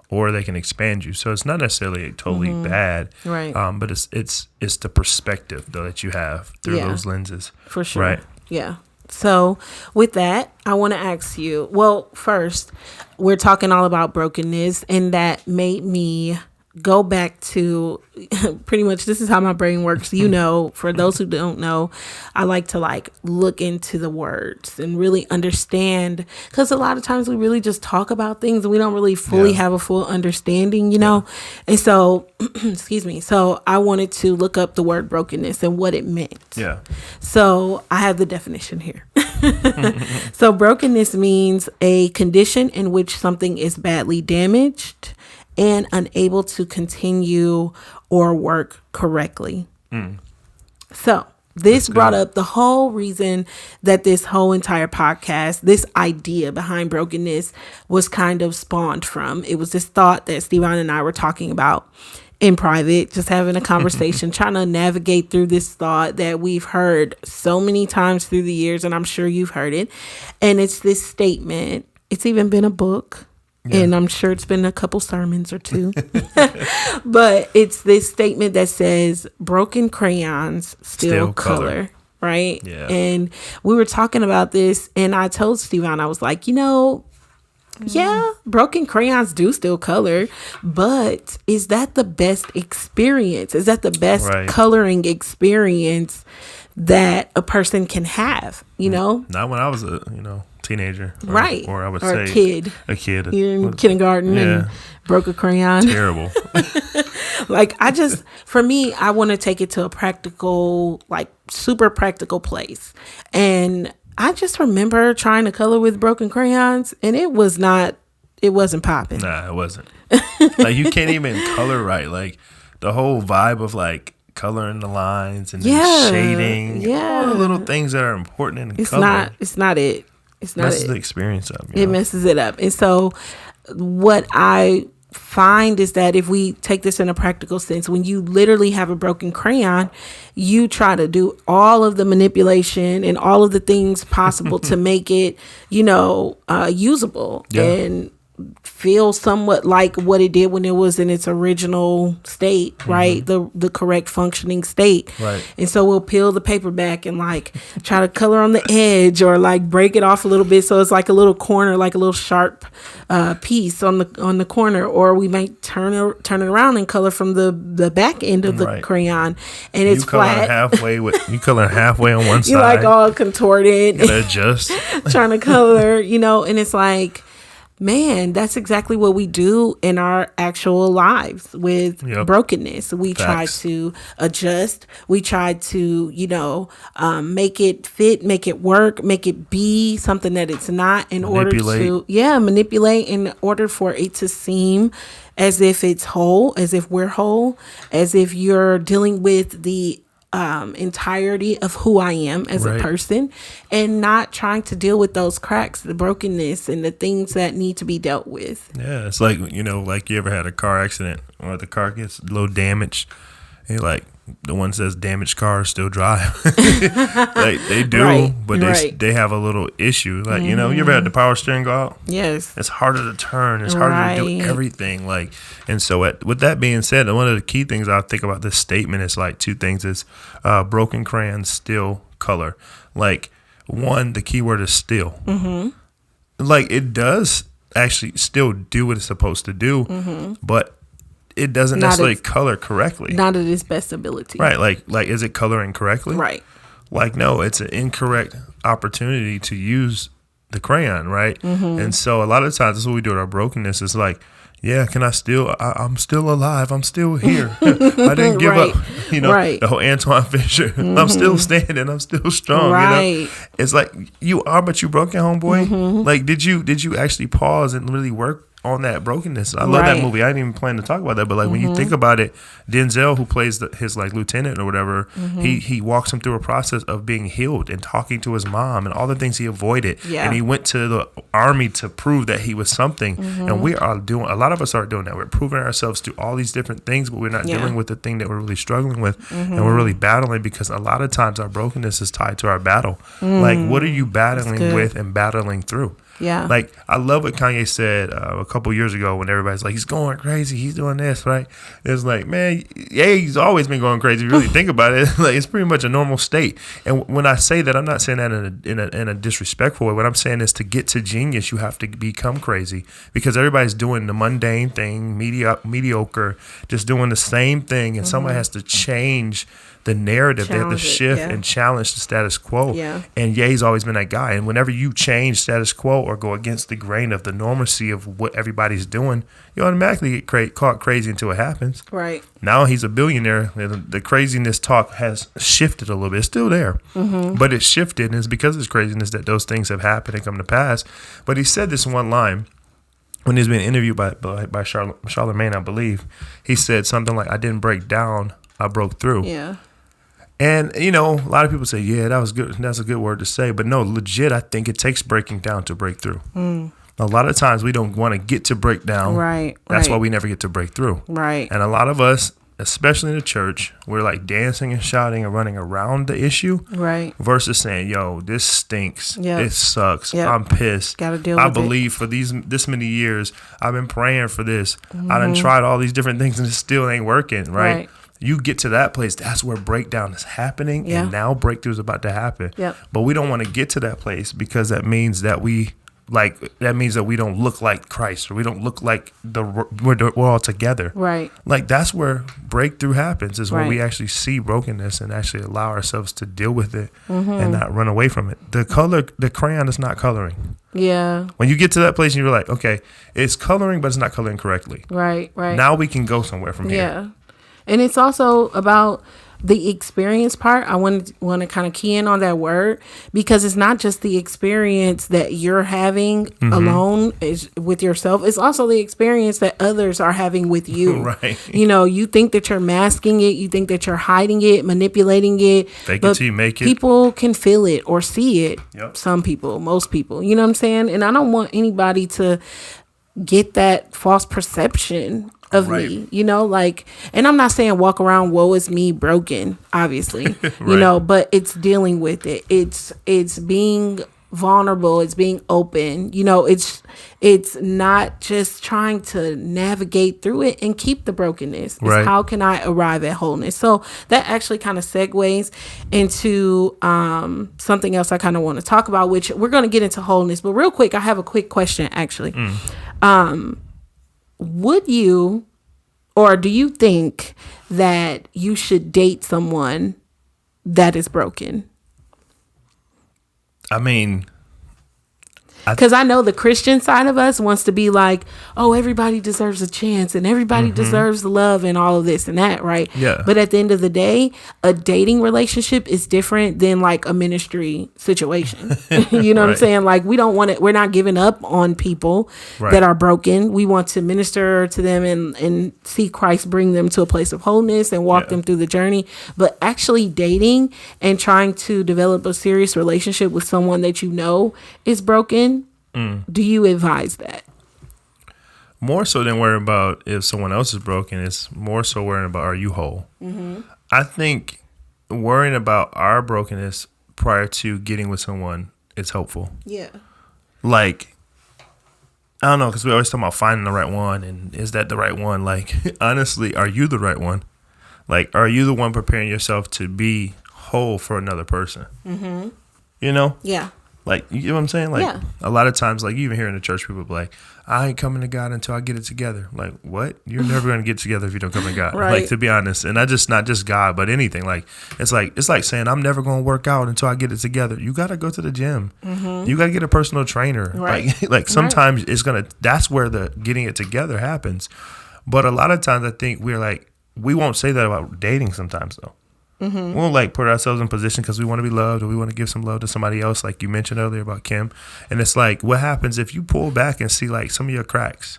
or they can expand you. So it's not necessarily totally bad. Right. But it's the perspective though that you have through those lenses. For sure. Right. Yeah. So with that, I want to ask you, well, first, we're talking all about brokenness, and that made me go back to pretty much this is how my brain works. For those who don't know, I like to look into the words and really understand, because a lot of times we really just talk about things and we don't really fully have a full understanding, And so, excuse me. So I wanted to look up the word brokenness and what it meant. Yeah. So I have the definition here. So brokenness means a condition in which something is badly damaged and unable to continue or work correctly. So this brought up the whole reason that this whole entire podcast, this idea behind brokenness was kind of spawned from. It was this thought that SteveVon and I were talking about in private, just having a conversation, trying to navigate through this thought that we've heard so many times through the years, and I'm sure you've heard it. And it's this statement. It's even been a book. Yeah. And I'm sure it's been a couple sermons or two. But it's this statement that says, broken crayons still color. Right? Yeah. And we were talking about this, and I told SteveVon, I was like, broken crayons do still color, but is that the best experience? Is that the best coloring experience that a person can have? Not when I was a teenager, or I would say a kid. You're in kindergarten and broke a crayon. Terrible. For me, I want to take it to a practical, super practical place. And I just remember trying to color with broken crayons, and it wasn't popping. Nah, it wasn't. You can't even color right. The whole vibe of coloring the lines and shading, all the little things that are important in color. It's not it. It's not messes the experience up. It messes it up. And so what I find is that if we take this in a practical sense, when you literally have a broken crayon, you try to do all of the manipulation and all of the things possible to make it, usable and feel somewhat like what it did when it was in its original state, right? The correct functioning state. Right. And so we'll peel the paper back and try to color on the edge or break it off a little bit so it's a little corner, a little sharp piece on the corner, or we might turn it around and color from the back end of the crayon, and it's flat. You color halfway on one side. You all contorted. You gotta adjust. Trying to color, and it's man, that's exactly what we do in our actual lives with brokenness. We try to adjust. We try to, make it fit, make it work, make it be something that it's not manipulate in order for it to seem as if it's whole, as if we're whole, as if you're dealing with the entirety of who I am as a person, and not trying to deal with those cracks, the brokenness, and the things that need to be dealt with. Yeah, it's you ever had a car accident or the car gets a little damaged, and the one says damaged cars still drive. They do, but they have a little issue. You ever had the power steering go out? Yes. It's harder to turn. It's harder to do everything. And so with that being said, one of the key things I think about this statement is two things is broken crayons still color. One, the key word is still. It does actually still do what it's supposed to do, but it doesn't necessarily color correctly. Not at its best ability. Right. Like, is it coloring correctly? Right. Like, no, it's an incorrect opportunity to use the crayon, right? And so a lot of times, that's what we do with our brokenness. It's like, yeah, can I still, I'm still alive. I'm still here. I didn't give up. You know, the whole Antoine Fisher. I'm still standing. I'm still strong. Right. You know, it's like, you are, but you broken, homeboy. Like, did you actually pause and really work on that brokenness? I love that movie. I didn't even plan to talk about that, but like when you think about it, Denzel, who plays his like lieutenant or whatever, he walks him through a process of being healed and talking to his mom and all the things he avoided. And he went to the army to prove that he was something. And we are doing, a lot of us are doing that. We're proving ourselves through all these different things, but we're not dealing with the thing that we're really struggling with and we're really battling, because a lot of times our brokenness is tied to our battle. Like, what are you battling with and battling through? Yeah. Like, I love what Kanye said a couple years ago when everybody's like, he's going crazy, he's doing this, right? It's like, man, yeah, he's always been going crazy. If you really think about it, like, it's pretty much a normal state. And when I say that, I'm not saying that in a disrespectful way. What I'm saying is, to get to genius, you have to become crazy, because everybody's doing the mundane thing, mediocre, just doing the same thing, and somebody has to change the narrative. They have to shift and challenge the status quo. And Ye's always been that guy. And whenever you change status quo or go against the grain of the normalcy of what everybody's doing, you automatically get caught crazy until it happens. Right. Now he's a billionaire. The craziness talk has shifted a little bit. It's still there, but it's shifted, and it's because of his craziness that those things have happened and come to pass. But he said this one line when he was being interviewed by Charlemagne, I believe. He said something like, "I didn't break down, I broke through." Yeah. And, you know, a lot of people say, yeah, that was good. That's a good word to say. But no, legit, I think it takes breaking down to break through. A lot of times we don't want to get to break down. Right. That's why we never get to break through. Right. And a lot of us, especially in the church, we're like dancing and shouting and running around the issue. Right. Versus saying, yo, this stinks. It sucks. I'm pissed. Gotta deal with it. I believe for this many years, I've been praying for this. I done tried all these different things and it still ain't working. Right. You get to that place, that's where breakdown is happening, and now breakthrough is about to happen. But we don't want to get to that place, because that means that we don't look like Christ, or we don't look like we're all together. Right. Like, that's where breakthrough happens, is when we actually see brokenness and actually allow ourselves to deal with it and not run away from it. The crayon is not coloring. Yeah. When you get to that place and you're like, okay, it's coloring, but it's not coloring correctly. Right. Now we can go somewhere from here. Yeah. And it's also about the experience part. I want to kind of key in on that word, because it's not just the experience that you're having alone with yourself. It's also the experience that others are having with you. Right. You know, you think that you're masking it. You think that you're hiding it, manipulating it. Fake it till you make it. People can feel it or see it. Yep. Some people, most people. You know what I'm saying? And I don't want anybody to get that false perception of me, you know, like, and I'm not saying walk around, woe is me, broken, obviously, you know, but it's dealing with it. It's being vulnerable. It's being open. You know, it's not just trying to navigate through it and keep the brokenness. It's how can I arrive at wholeness? So that actually kind of segues into something else I kind of want to talk about, which we're going to get into wholeness. But real quick, I have a quick question, actually. Would you, or do you think that you should date someone that is broken? I mean, because I know the Christian side of us wants to be like, oh, everybody deserves a chance and everybody deserves love and all of this and that, right? Yeah. But at the end of the day, a dating relationship is different than like a ministry situation. You know what I'm saying? Like, we don't want it. We're not giving up on people that are broken. We want to minister to them and see Christ bring them to a place of wholeness and walk them through the journey. But actually dating and trying to develop a serious relationship with someone that you know is broken, do you advise that? More so than worrying about if someone else is broken, it's more so worrying about, are you whole? I think worrying about our brokenness prior to getting with someone is helpful. Yeah. Like, I don't know, because we always talk about finding the right one, and is that the right one? Like, honestly, are you the right one? Like, are you the one preparing yourself to be whole for another person? You know? Yeah. Like, you know what I'm saying? Like, a lot of times, like, you even hear in the church, people be like, I ain't coming to God until I get it together. Like, what? You're never going to get together if you don't come to God. Right. Like, to be honest. And not just God, but anything. Like, it's like saying, I'm never going to work out until I get it together. You got to go to the gym. You got to get a personal trainer. Right. Like sometimes it's going to, that's where the getting it together happens. But a lot of times I think we're like, we won't say that about dating sometimes, though. We won't like put ourselves in position because we want to be loved or we want to give some love to somebody else, like you mentioned earlier about Kim. And it's like, what happens if you pull back and see like some of your cracks,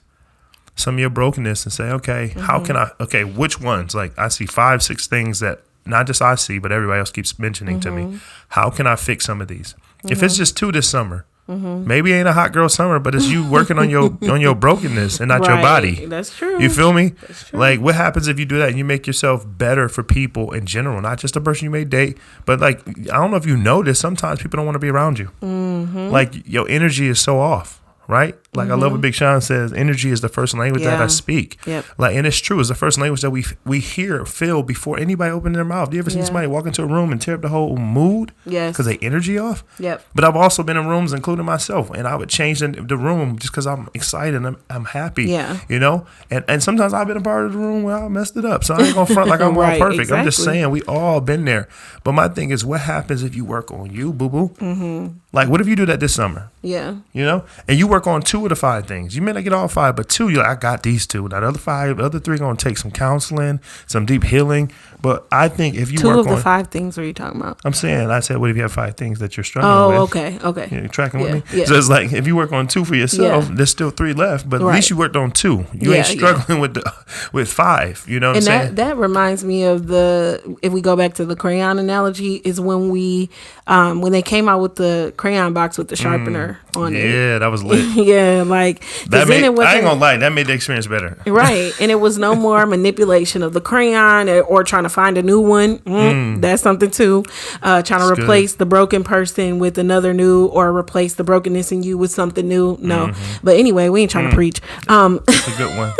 some of your brokenness, and say, okay, how can which ones? Like, I see 5-6 things that not just I see, but everybody else keeps mentioning to me. How can I fix some of these? If it's just 2 this summer, maybe it ain't a hot girl summer, but it's you working on your brokenness and not your body. That's true. You feel me? That's true. Like, what happens if you do that and you make yourself better for people in general, not just the person you may date, but like, I don't know if you notice, sometimes people don't want to be around you. Like, your energy is so off. Right? Like, I love what Big Sean says, energy is the first language that I speak. Like, and it's true. It's the first language that we hear, feel before anybody opens their mouth. Do you ever see somebody walk into a room and tear up the whole mood? Yes. Because they energy off? But I've also been in rooms, including myself, and I would change the room just because I'm excited and I'm happy. You know? And sometimes I've been a part of the room where I messed it up. So I ain't going to front like I'm all perfect. Exactly. I'm just saying, we all been there. But my thing is, what happens if you work on you, boo-boo? Like, what if you do that this summer? You know? And you work on 2 of the 5 things. You may not get all 5, but 2, you're like, I got these 2. Now, the other 3 going to take some counseling, some deep healing. But I think if you 2 work of on the 5 things are you talking about? I said, what if you have 5 things that you're struggling with? Okay. You're tracking with me? So it's like, if you work on 2 for yourself, there's still 3 left, but at least you worked on 2. You ain't struggling with 5. You know what I'm saying? That reminds me of if we go back to the crayon analogy, is when when they came out with the crayon box with the sharpener on it. Yeah, that was lit. Like, that made, I ain't gonna lie, that made the experience better. Right. And it was no more manipulation of the crayon or trying to find a new one. That's something too. Trying to replace the broken person with another new, or replace the brokenness in you with something new. No. But anyway, we ain't trying to preach. That's a good one.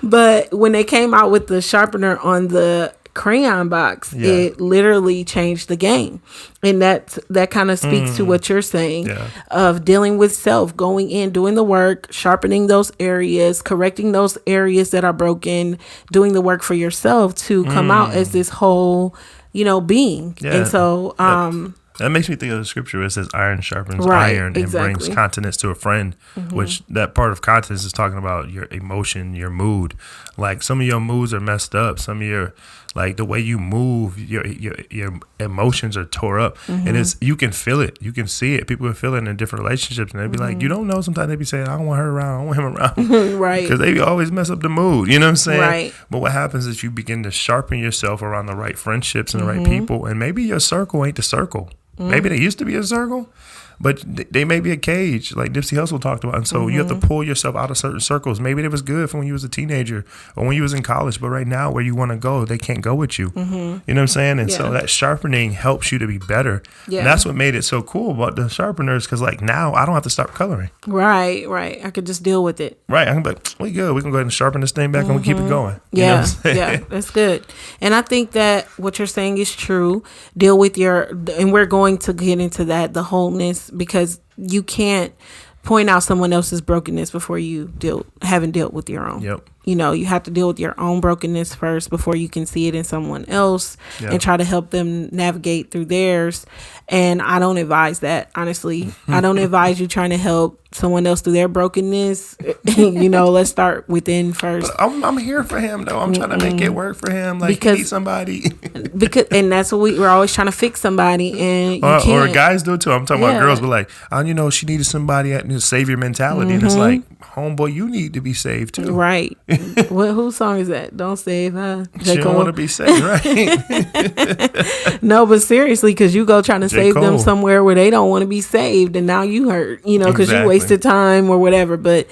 But when they came out with the sharpener on the crayon box, it literally changed the game. And that kind of speaks to what you're saying of dealing with self, going in, doing the work, sharpening those areas, correcting those areas that are broken, doing the work for yourself to come out as this whole, being. And so that makes me think of the scripture where it says iron sharpens iron and brings continence to a friend, which that part of continence is talking about your emotion, your mood. Like, some of your moods are messed up. Some of your, like, the way you move, your emotions are tore up. And you can feel it. You can see it. People can feel it in different relationships. And they'd be like, you don't know. Sometimes they'd be saying, I don't want her around. I don't want him around. Right. Because they always mess up the mood. You know what I'm saying? Right. But what happens is you begin to sharpen yourself around the right friendships and the right people. And maybe your circle ain't the circle. Maybe they used to be a circle, but they may be a cage, like Nipsey Hussle talked about. And so you have to pull yourself out of certain circles. Maybe it was good from when you was a teenager or when you was in college, but right now where you want to go, they can't go with you. You know what I'm saying? And so that sharpening helps you to be better. And that's what made it so cool about the sharpeners, because like now I don't have to stop coloring. Right. I could just deal with it. Right. I can be like, we good. We can go ahead and sharpen this thing back and we keep it going. Yeah, that's good. And I think that what you're saying is true. Deal with and we're going to get into that, the wholeness, because you can't point out someone else's brokenness before you haven't dealt with your own. You have to deal with your own brokenness first before you can see it in someone else and try to help them navigate through theirs. And I don't advise that, honestly. I don't advise you trying to help someone else through their brokenness. Let's start within first. But I'm here for him, though. I'm trying to make it work for him. Like, because, he needs somebody. And that's what we're always trying to fix somebody. And you or guys do, too. I'm talking about girls, but like, she needed somebody at savior mentality. And it's like, homeboy, you need to be saved, too. Right. Whose song is that? Don't save her. She don't want to be saved, right? No, but seriously, because you go trying to save them somewhere where they don't want to be saved, and now you hurt, because you wasted time or whatever. But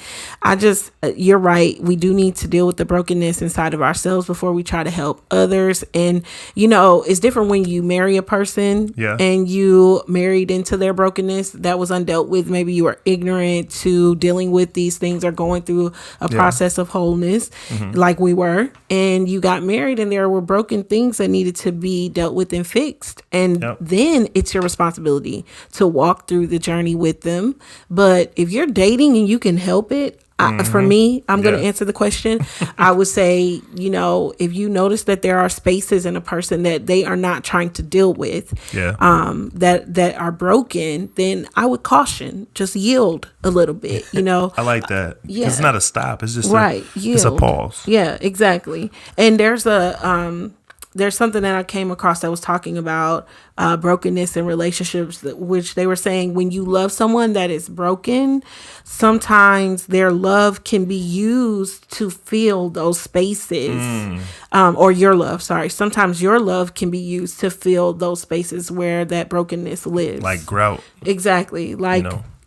you're right. We do need to deal with the brokenness inside of ourselves before we try to help others. And it's different when you marry a person and you married into their brokenness that was undealt with. Maybe you were ignorant to dealing with these things or going through a process of wholeness like we were. And you got married and there were broken things that needed to be dealt with and fixed. And then it's your responsibility to walk through the journey with them. But if you're dating and you can help it, for me, I'm going to answer the question. I would say, if you notice that there are spaces in a person that they are not trying to deal with, that are broken, then I would caution, just yield a little bit, I like that. Yeah. It's not a stop. It's just it's a pause. Yeah, exactly. And there's something that I came across that was talking about brokenness in relationships, which they were saying when you love someone that is broken, sometimes their love can be used to fill those spaces, or your love, sometimes your love can be used to fill those spaces where that brokenness lives. Like grout. Exactly.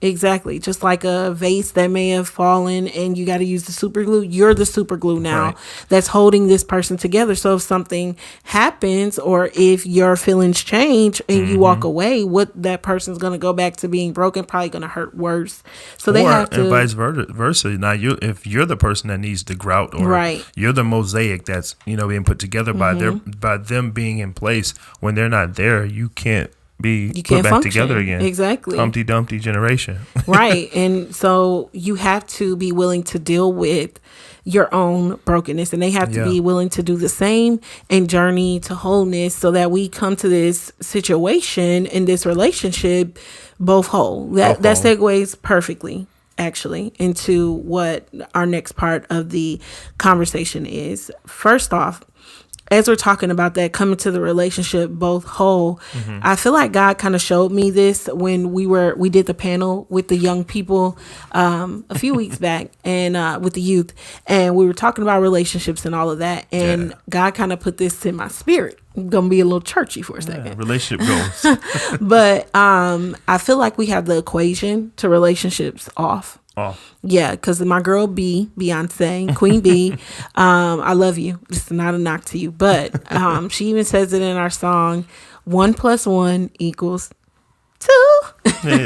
Exactly. Just like a vase that may have fallen and you got to use the super glue. You're the super glue now that's holding this person together. So if something happens or if your feelings change and you walk away, what that person's going to go back to being broken, probably going to hurt worse. So they have to. And vice versa. Now, if you're the person that needs the grout or you're the mosaic that's, being put together by them being in place, when they're not there, you can't put back function together again. Exactly. Humpty Dumpty generation. Right. And so you have to be willing to deal with your own brokenness, and they have to be willing to do the same and journey to wholeness so that we come to this situation in this relationship both whole. That segues perfectly actually into what our next part of the conversation is. First off, as we're talking about that, coming to the relationship both whole, I feel like God kind of showed me this when we did the panel with the young people a few weeks back, and with the youth, and we were talking about relationships and all of that, and God kind of put this in my spirit. I'm gonna be a little churchy for a second. Relationship goals. But I feel like we have the equation to relationships off. Yeah, because my girl B, Beyonce, Queen B, I love you. It's not a knock to you, but she even says it in our song, 1 + 1 = 2.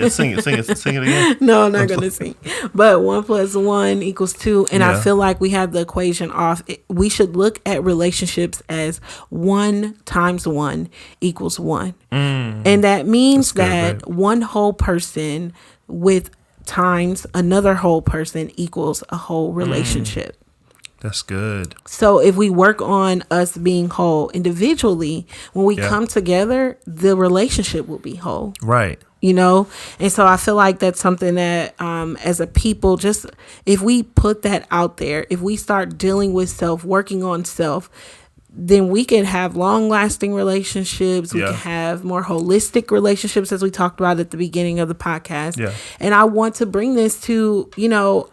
Sing it again. No, I'm not gonna sing. But 1 + 1 = 2, and I feel like we have the equation off. We should look at relationships as 1 × 1 = 1, and that means that one whole person with times another whole person equals a whole relationship. That's good. So if we work on us being whole individually, when we come together, the relationship will be whole. Right. And so I feel like that's something that as a people, just if we put that out there, if we start dealing with self, working on self, then we can have long-lasting relationships. We can have more holistic relationships, as we talked about at the beginning of the podcast. Yeah. And I want to bring this to,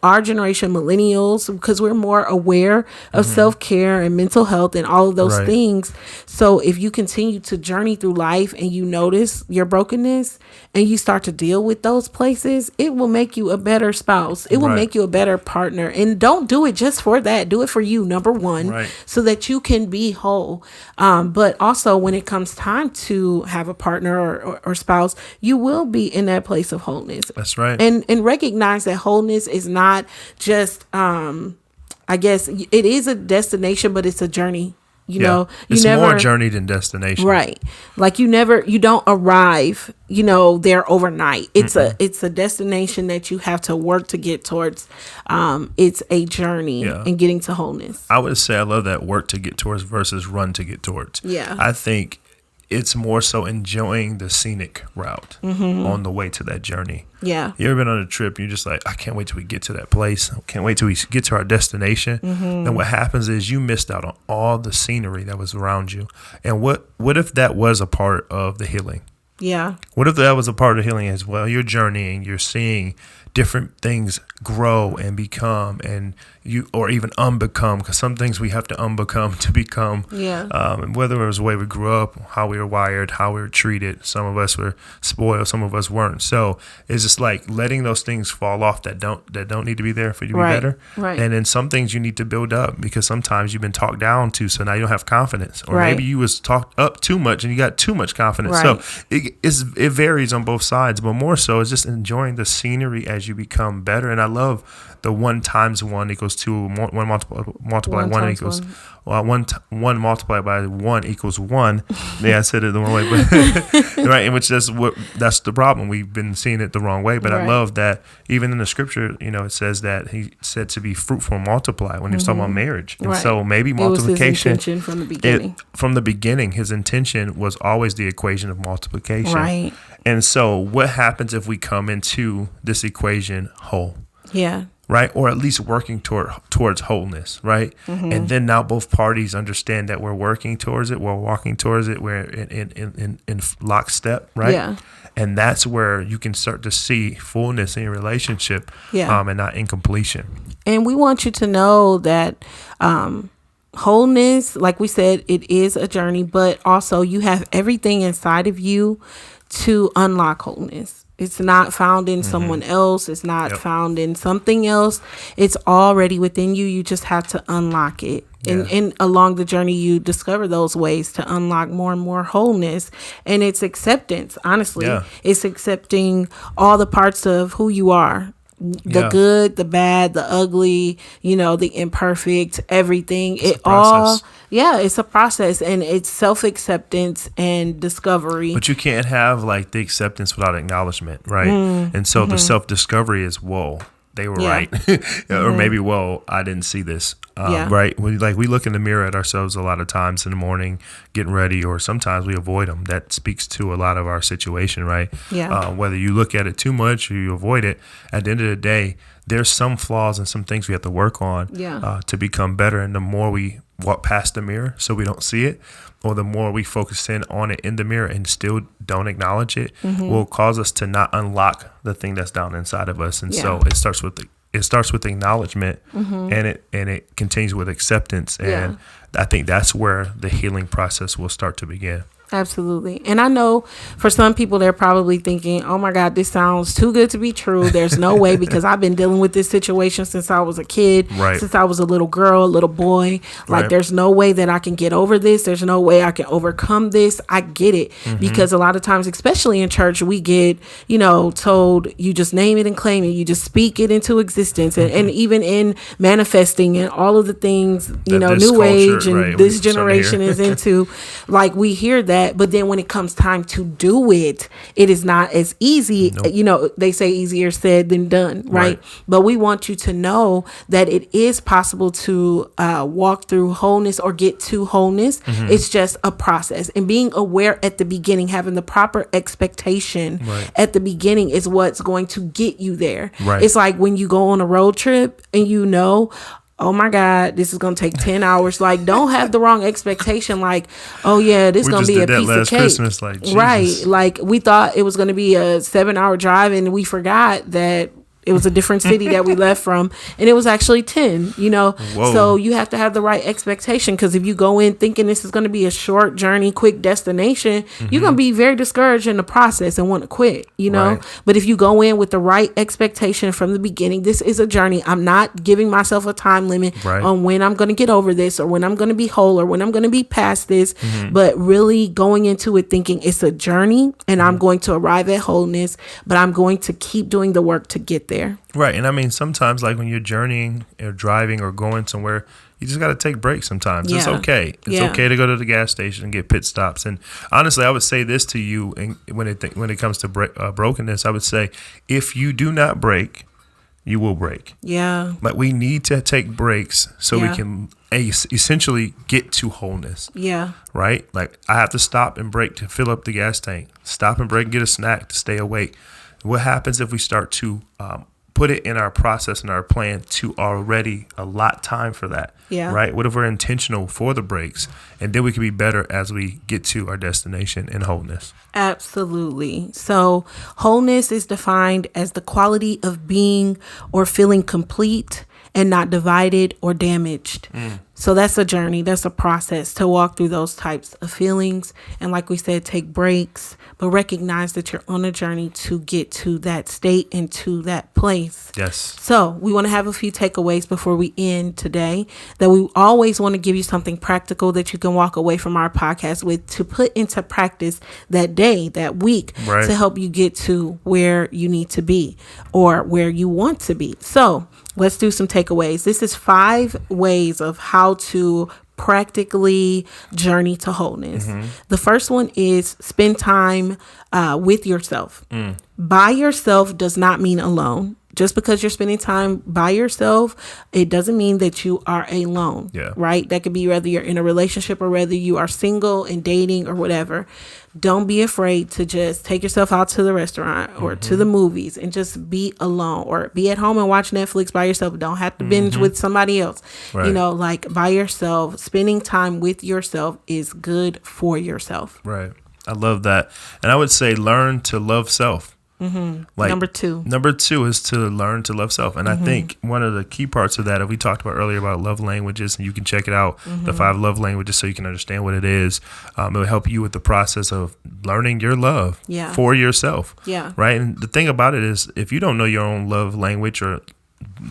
our generation, millennials, because we're more aware of self-care and mental health and all of those things. So if you continue to journey through life and you notice your brokenness and you start to deal with those places, it will make you a better spouse. It will make you a better partner. And don't do it just for that. Do it for you, number one, so that you can be whole. But also when it comes time to have a partner or spouse, you will be in that place of wholeness. That's right. And recognize that wholeness is not just, I guess it is a destination, but it's a journey. It's more journey than destination. Right. Like you don't arrive, there overnight. It's a destination that you have to work to get towards. It's a journey in getting to wholeness. I would say I love that work to get towards versus run to get towards. Yeah. I think it's more so enjoying the scenic route on the way to that journey. Yeah. You ever been on a trip, you're just like, I can't wait till we get to that place. I can't wait till we get to our destination. And what happens is you missed out on all the scenery that was around you. And what if that was a part of the healing? Yeah. What if that was a part of healing as well? You're journeying, you're seeing different things grow and become, and or even unbecome, because some things we have to unbecome to become. Whether it was the way we grew up, how we were wired, how we were treated. Some of us were spoiled, some of us weren't. So it's just like letting those things fall off that don't need to be there for you to be better. And then some things you need to build up, because sometimes you've been talked down to, so now you don't have confidence, or maybe you was talked up too much and you got too much confidence. So it varies on both sides, but more so it's just enjoying the scenery as you become better. And I love the 1 times 1 equals 2, 1 multiply 1 equals 1 multiplied by 1 equals 1. Yeah, I said it the wrong way, but right, in which that's the problem. We've been seeing it the wrong way. But I love that even in the scripture, it says that he said to be fruitful and multiply when he was talking about marriage. And so maybe multiplication, it was his intention from the beginning. From the beginning, his intention was always the equation of multiplication. Right. And so what happens if we come into this equation whole? Yeah. Right? Or at least working towards wholeness, right? And then now both parties understand that we're working towards it, we're walking towards it, we're in lockstep, right? Yeah. And that's where you can start to see fullness in your relationship, and not incompletion. And we want you to know that wholeness, like we said, it is a journey, but also you have everything inside of you to unlock wholeness. It's not found in someone else. It's not found in something else. It's already within you. You just have to unlock it. And along the journey, you discover those ways to unlock more and more wholeness. And it's acceptance, honestly. Yeah. It's accepting all the parts of who you are. The good, the bad, the ugly, the imperfect, everything. It's a process, and it's self-acceptance and discovery. But you can't have like the acceptance without acknowledgement, right? And so the self-discovery is, whoa, they were right. Or maybe, whoa, I didn't see this. Right? We look in the mirror at ourselves a lot of times in the morning, getting ready, or sometimes we avoid them. That speaks to a lot of our situation, right? Yeah. Whether you look at it too much or you avoid it, at the end of the day, there's some flaws and some things we have to work on to become better. And the more we walk past the mirror so we don't see it, or the more we focus in on it in the mirror and still don't acknowledge it, will cause us to not unlock the thing that's down inside of us. And so it starts with acknowledgement, and it continues with acceptance. And I think that's where the healing process will start to begin. Absolutely. And I know for some people, they're probably thinking, oh my God, this sounds too good to be true. There's no way, because I've been dealing with this situation since I was a kid, since I was a little girl, a little boy. Like, there's no way that I can get over this. There's no way I can overcome this. I get it. Because a lot of times, especially in church, we get, told you just name it and claim it. You just speak it into existence. And even in manifesting and all of the things, new culture, age and this generation is into, like, we hear that. But then when it comes time to do it, it is not as easy. Nope. They say easier said than done, right? But we want you to know that it is possible to walk through wholeness or get to wholeness. It's just a process. And being aware at the beginning, having the proper expectation at the beginning is what's going to get you there. It's like when you go on a road trip and oh my God, this is going to take 10 hours. Like, don't have the wrong expectation. Like, oh yeah, this is going to be a piece of cake. Christmas, like, Jesus. Right. Like, we thought it was going to be a 7-hour drive, and we forgot that it was a different city that we left from, and it was actually 10, Whoa. So you have to have the right expectation, because if you go in thinking this is going to be a short journey, quick destination, you're going to be very discouraged in the process and want to quit, But if you go in with the right expectation from the beginning, this is a journey. I'm not giving myself a time limit on when I'm going to get over this, or when I'm going to be whole, or when I'm going to be past this, but really going into it thinking it's a journey, and I'm going to arrive at wholeness, but I'm going to keep doing the work to get there. Right. And I mean, sometimes, like when you're journeying or driving or going somewhere, you just got to take breaks sometimes. It's okay. It's okay to go to the gas station and get pit stops. And honestly, I would say this to you, and when it comes to brokenness, I would say, if you do not break, you will break. Yeah. Like, we need to take breaks so we can essentially get to wholeness. Yeah. Right? Like, I have to stop and break to fill up the gas tank. Stop and break and get a snack to stay awake. What happens if we start to put it in our process and our plan to already allot time for that. Yeah. Right? What if we're intentional for the breaks, and then we can be better as we get to our destination in wholeness? Absolutely. So wholeness is defined as the quality of being or feeling complete and not divided or damaged. So that's a journey. That's a process to walk through those types of feelings. And like we said, take breaks, but recognize that you're on a journey to get to that state and to that place. Yes. So we want to have a few takeaways before we end today, that we always want to give you something practical that you can walk away from our podcast with to put into practice that day, that week, right, to help you get to where you need to be or where you want to be. So let's do some takeaways. This is 5 ways of how to practically journey to wholeness. The first one is spend time with yourself. By yourself does not mean alone. Just because you're spending time by yourself, it doesn't mean that you are alone, right? That could be whether you're in a relationship or whether you are single and dating or whatever. Don't be afraid to just take yourself out to the restaurant or to the movies and just be alone, or be at home and watch Netflix by yourself. Don't have to binge with somebody else. Right. You know, like by yourself, spending time with yourself is good for yourself. Right. I love that. And I would say learn to love self. Like number two is to learn to love self. And I think one of the key parts of that, we talked about earlier about love languages, and you can check it out, the 5 love languages, so you can understand what it is. It will help you with the process of learning your love for yourself. Right. And the thing about it is, if you don't know your own love language or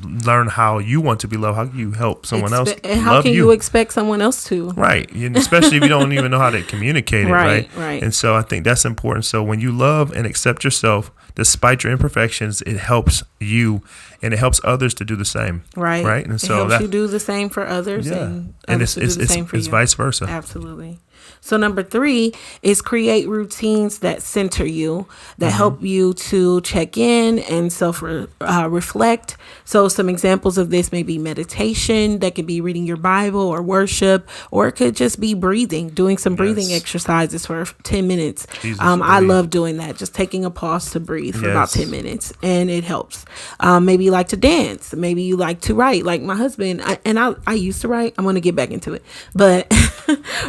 learn how you want to be loved, how can you help someone else and how love can you expect someone else to? Right. And especially if you don't even know how to communicate it. Right. And so I think that's important. So when you love and accept yourself despite your imperfections, it helps you and it helps others to do the same. Right. And so it helps you do the same for others, and others to do the same for you. It's vice versa. Absolutely. So number 3 is create routines that center you, that help you to check in and self-reflect. So some examples of this may be meditation. That could be reading your Bible or worship, or it could just be breathing, doing some breathing exercises for 10 minutes. I love doing that, just taking a pause to breathe for about 10 minutes, and it helps. Maybe you like to dance. Maybe you like to write, like my husband. I used to write. I'm going to get back into it. But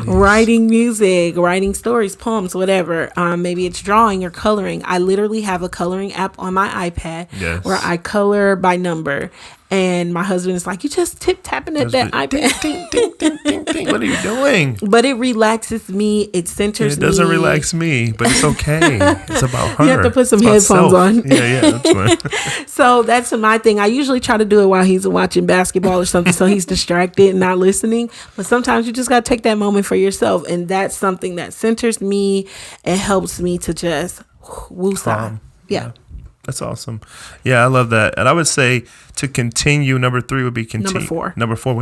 writing music, writing stories, poems, whatever. Maybe it's drawing or coloring. I literally have a coloring app on my iPad where I color by number. And my husband is like, you just tapping at that iPad. Ding, ding, ding, ding, ding. What are you doing? But it relaxes me. It centers me. It doesn't relax me, but it's okay. It's about her. You have to put some headphones on. Yeah, that's fine. So that's my thing. I usually try to do it while he's watching basketball or something, so he's distracted and not listening. But sometimes you just got to take that moment for yourself. And that's something that centers me and helps me to just woosah. Yeah. That's awesome. Yeah, I love that. And I would say to continue, number 3 would be continue. Number four,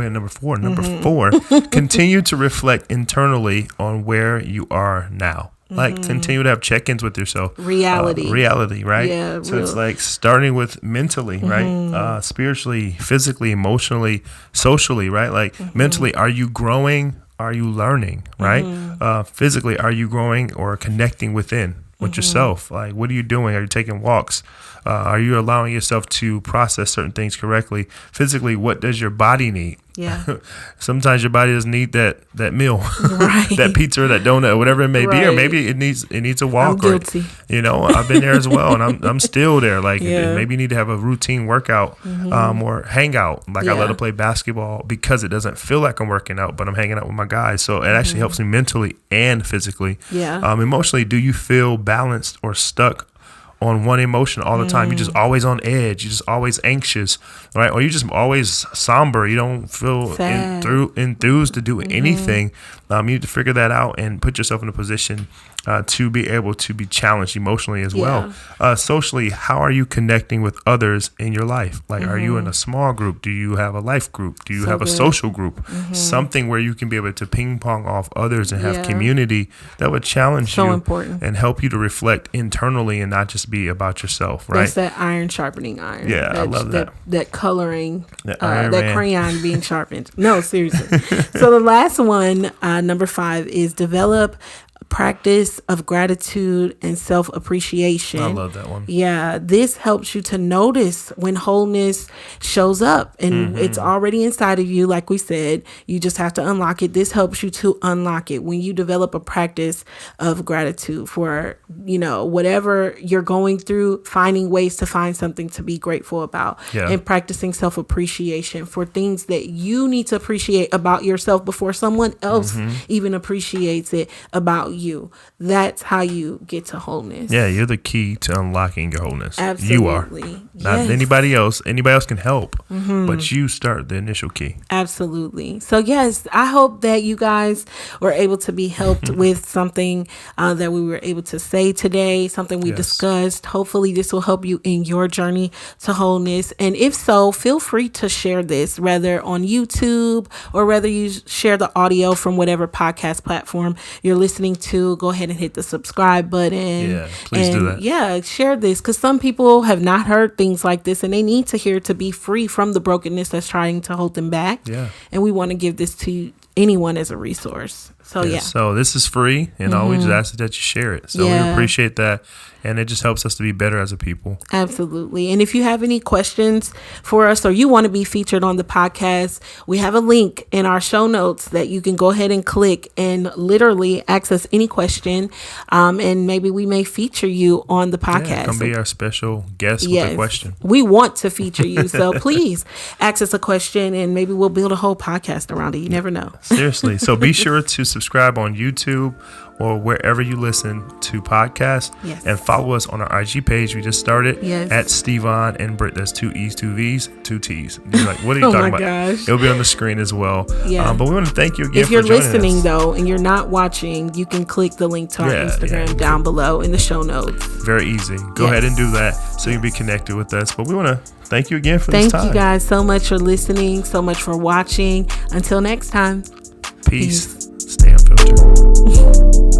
continue to reflect internally on where you are now. Like continue to have check-ins with yourself. Reality, right? Yeah, so it's like starting with mentally, right? Spiritually, physically, emotionally, socially, right? Like mentally, are you growing? Are you learning, right? Physically, are you growing or connecting within? With yourself, like what are you doing? Are you taking walks? Are you allowing yourself to process certain things correctly? Physically, what does your body need? Yeah. Sometimes your body doesn't need that meal, that pizza or that donut, or whatever it may be, or maybe it needs a walk. I'm guilty. Or, I've been there as well, and I'm still there. Like maybe you need to have a routine workout or hang out. Like I love to play basketball because it doesn't feel like I'm working out, but I'm hanging out with my guys. So it actually helps me mentally and physically. Yeah. Emotionally, do you feel balanced or stuck on one emotion all the time? You're just always on edge. You're just always anxious, right? Or you're just always somber. You don't feel enthused to do anything. You need to figure that out and put yourself in a position to be able to be challenged emotionally as well. Socially, how are you connecting with others in your life? Like, are you in a small group? Do you have a life group? Do you have a social group? Something where you can be able to ping pong off others and have community that would challenge you and help you to reflect internally and not just be about yourself, right? That's that iron sharpening iron. Yeah, I love that. That coloring, that crayon being sharpened. No, seriously. So the last one, number 5, is develop practice of gratitude and self-appreciation. I love that one. Yeah, this helps you to notice when wholeness shows up, and it's already inside of you. Like we said, you just have to unlock it. This helps you to unlock it when you develop a practice of gratitude for, whatever you're going through, finding ways to find something to be grateful about, and practicing self-appreciation for things that you need to appreciate about yourself before someone else even appreciates it about you. That's how you get to wholeness. Yeah, you're the key to unlocking your wholeness. Absolutely. You are. Not anybody else. Anybody else can help, but you start the initial key. Absolutely. So yes, I hope that you guys were able to be helped with something that we were able to say today, something we discussed. Hopefully this will help you in your journey to wholeness. And if so, feel free to share this, whether on YouTube or whether you share the audio from whatever podcast platform you're listening to. Go ahead and hit the subscribe button. Yeah, please do that. Yeah, share this, because some people have not heard things like this and they need to hear to be free from the brokenness that's trying to hold them back. Yeah. And we want to give this to anyone as a resource. So So this is free, and all we just ask is that you share it. So we appreciate that, and it just helps us to be better as a people. Absolutely. And if you have any questions for us, or you want to be featured on the podcast, we have a link in our show notes that you can go ahead and click and literally ask us any question, and maybe we may feature you on the podcast. Yeah, come be our special guest with a question. We want to feature you, so please ask us a question, and maybe we'll build a whole podcast around it. You never know. Seriously. So be sure to subscribe on YouTube or wherever you listen to podcasts, and follow us on our IG page we just started at SteveVon and Britt. There's 2 E's, 2 V's, 2 T's. You're like, what are you talking about? Gosh. It'll be on the screen as well. But we want to thank you again if you're for joining listening us. though and you're not watching, you can click the link to our Instagram down below in the show notes. Very easy. Go ahead and do that so you can be connected with us. But we want to thank you again for this time. Thank you guys so much for listening, so much for watching. Until next time. Peace. Stay unfiltered.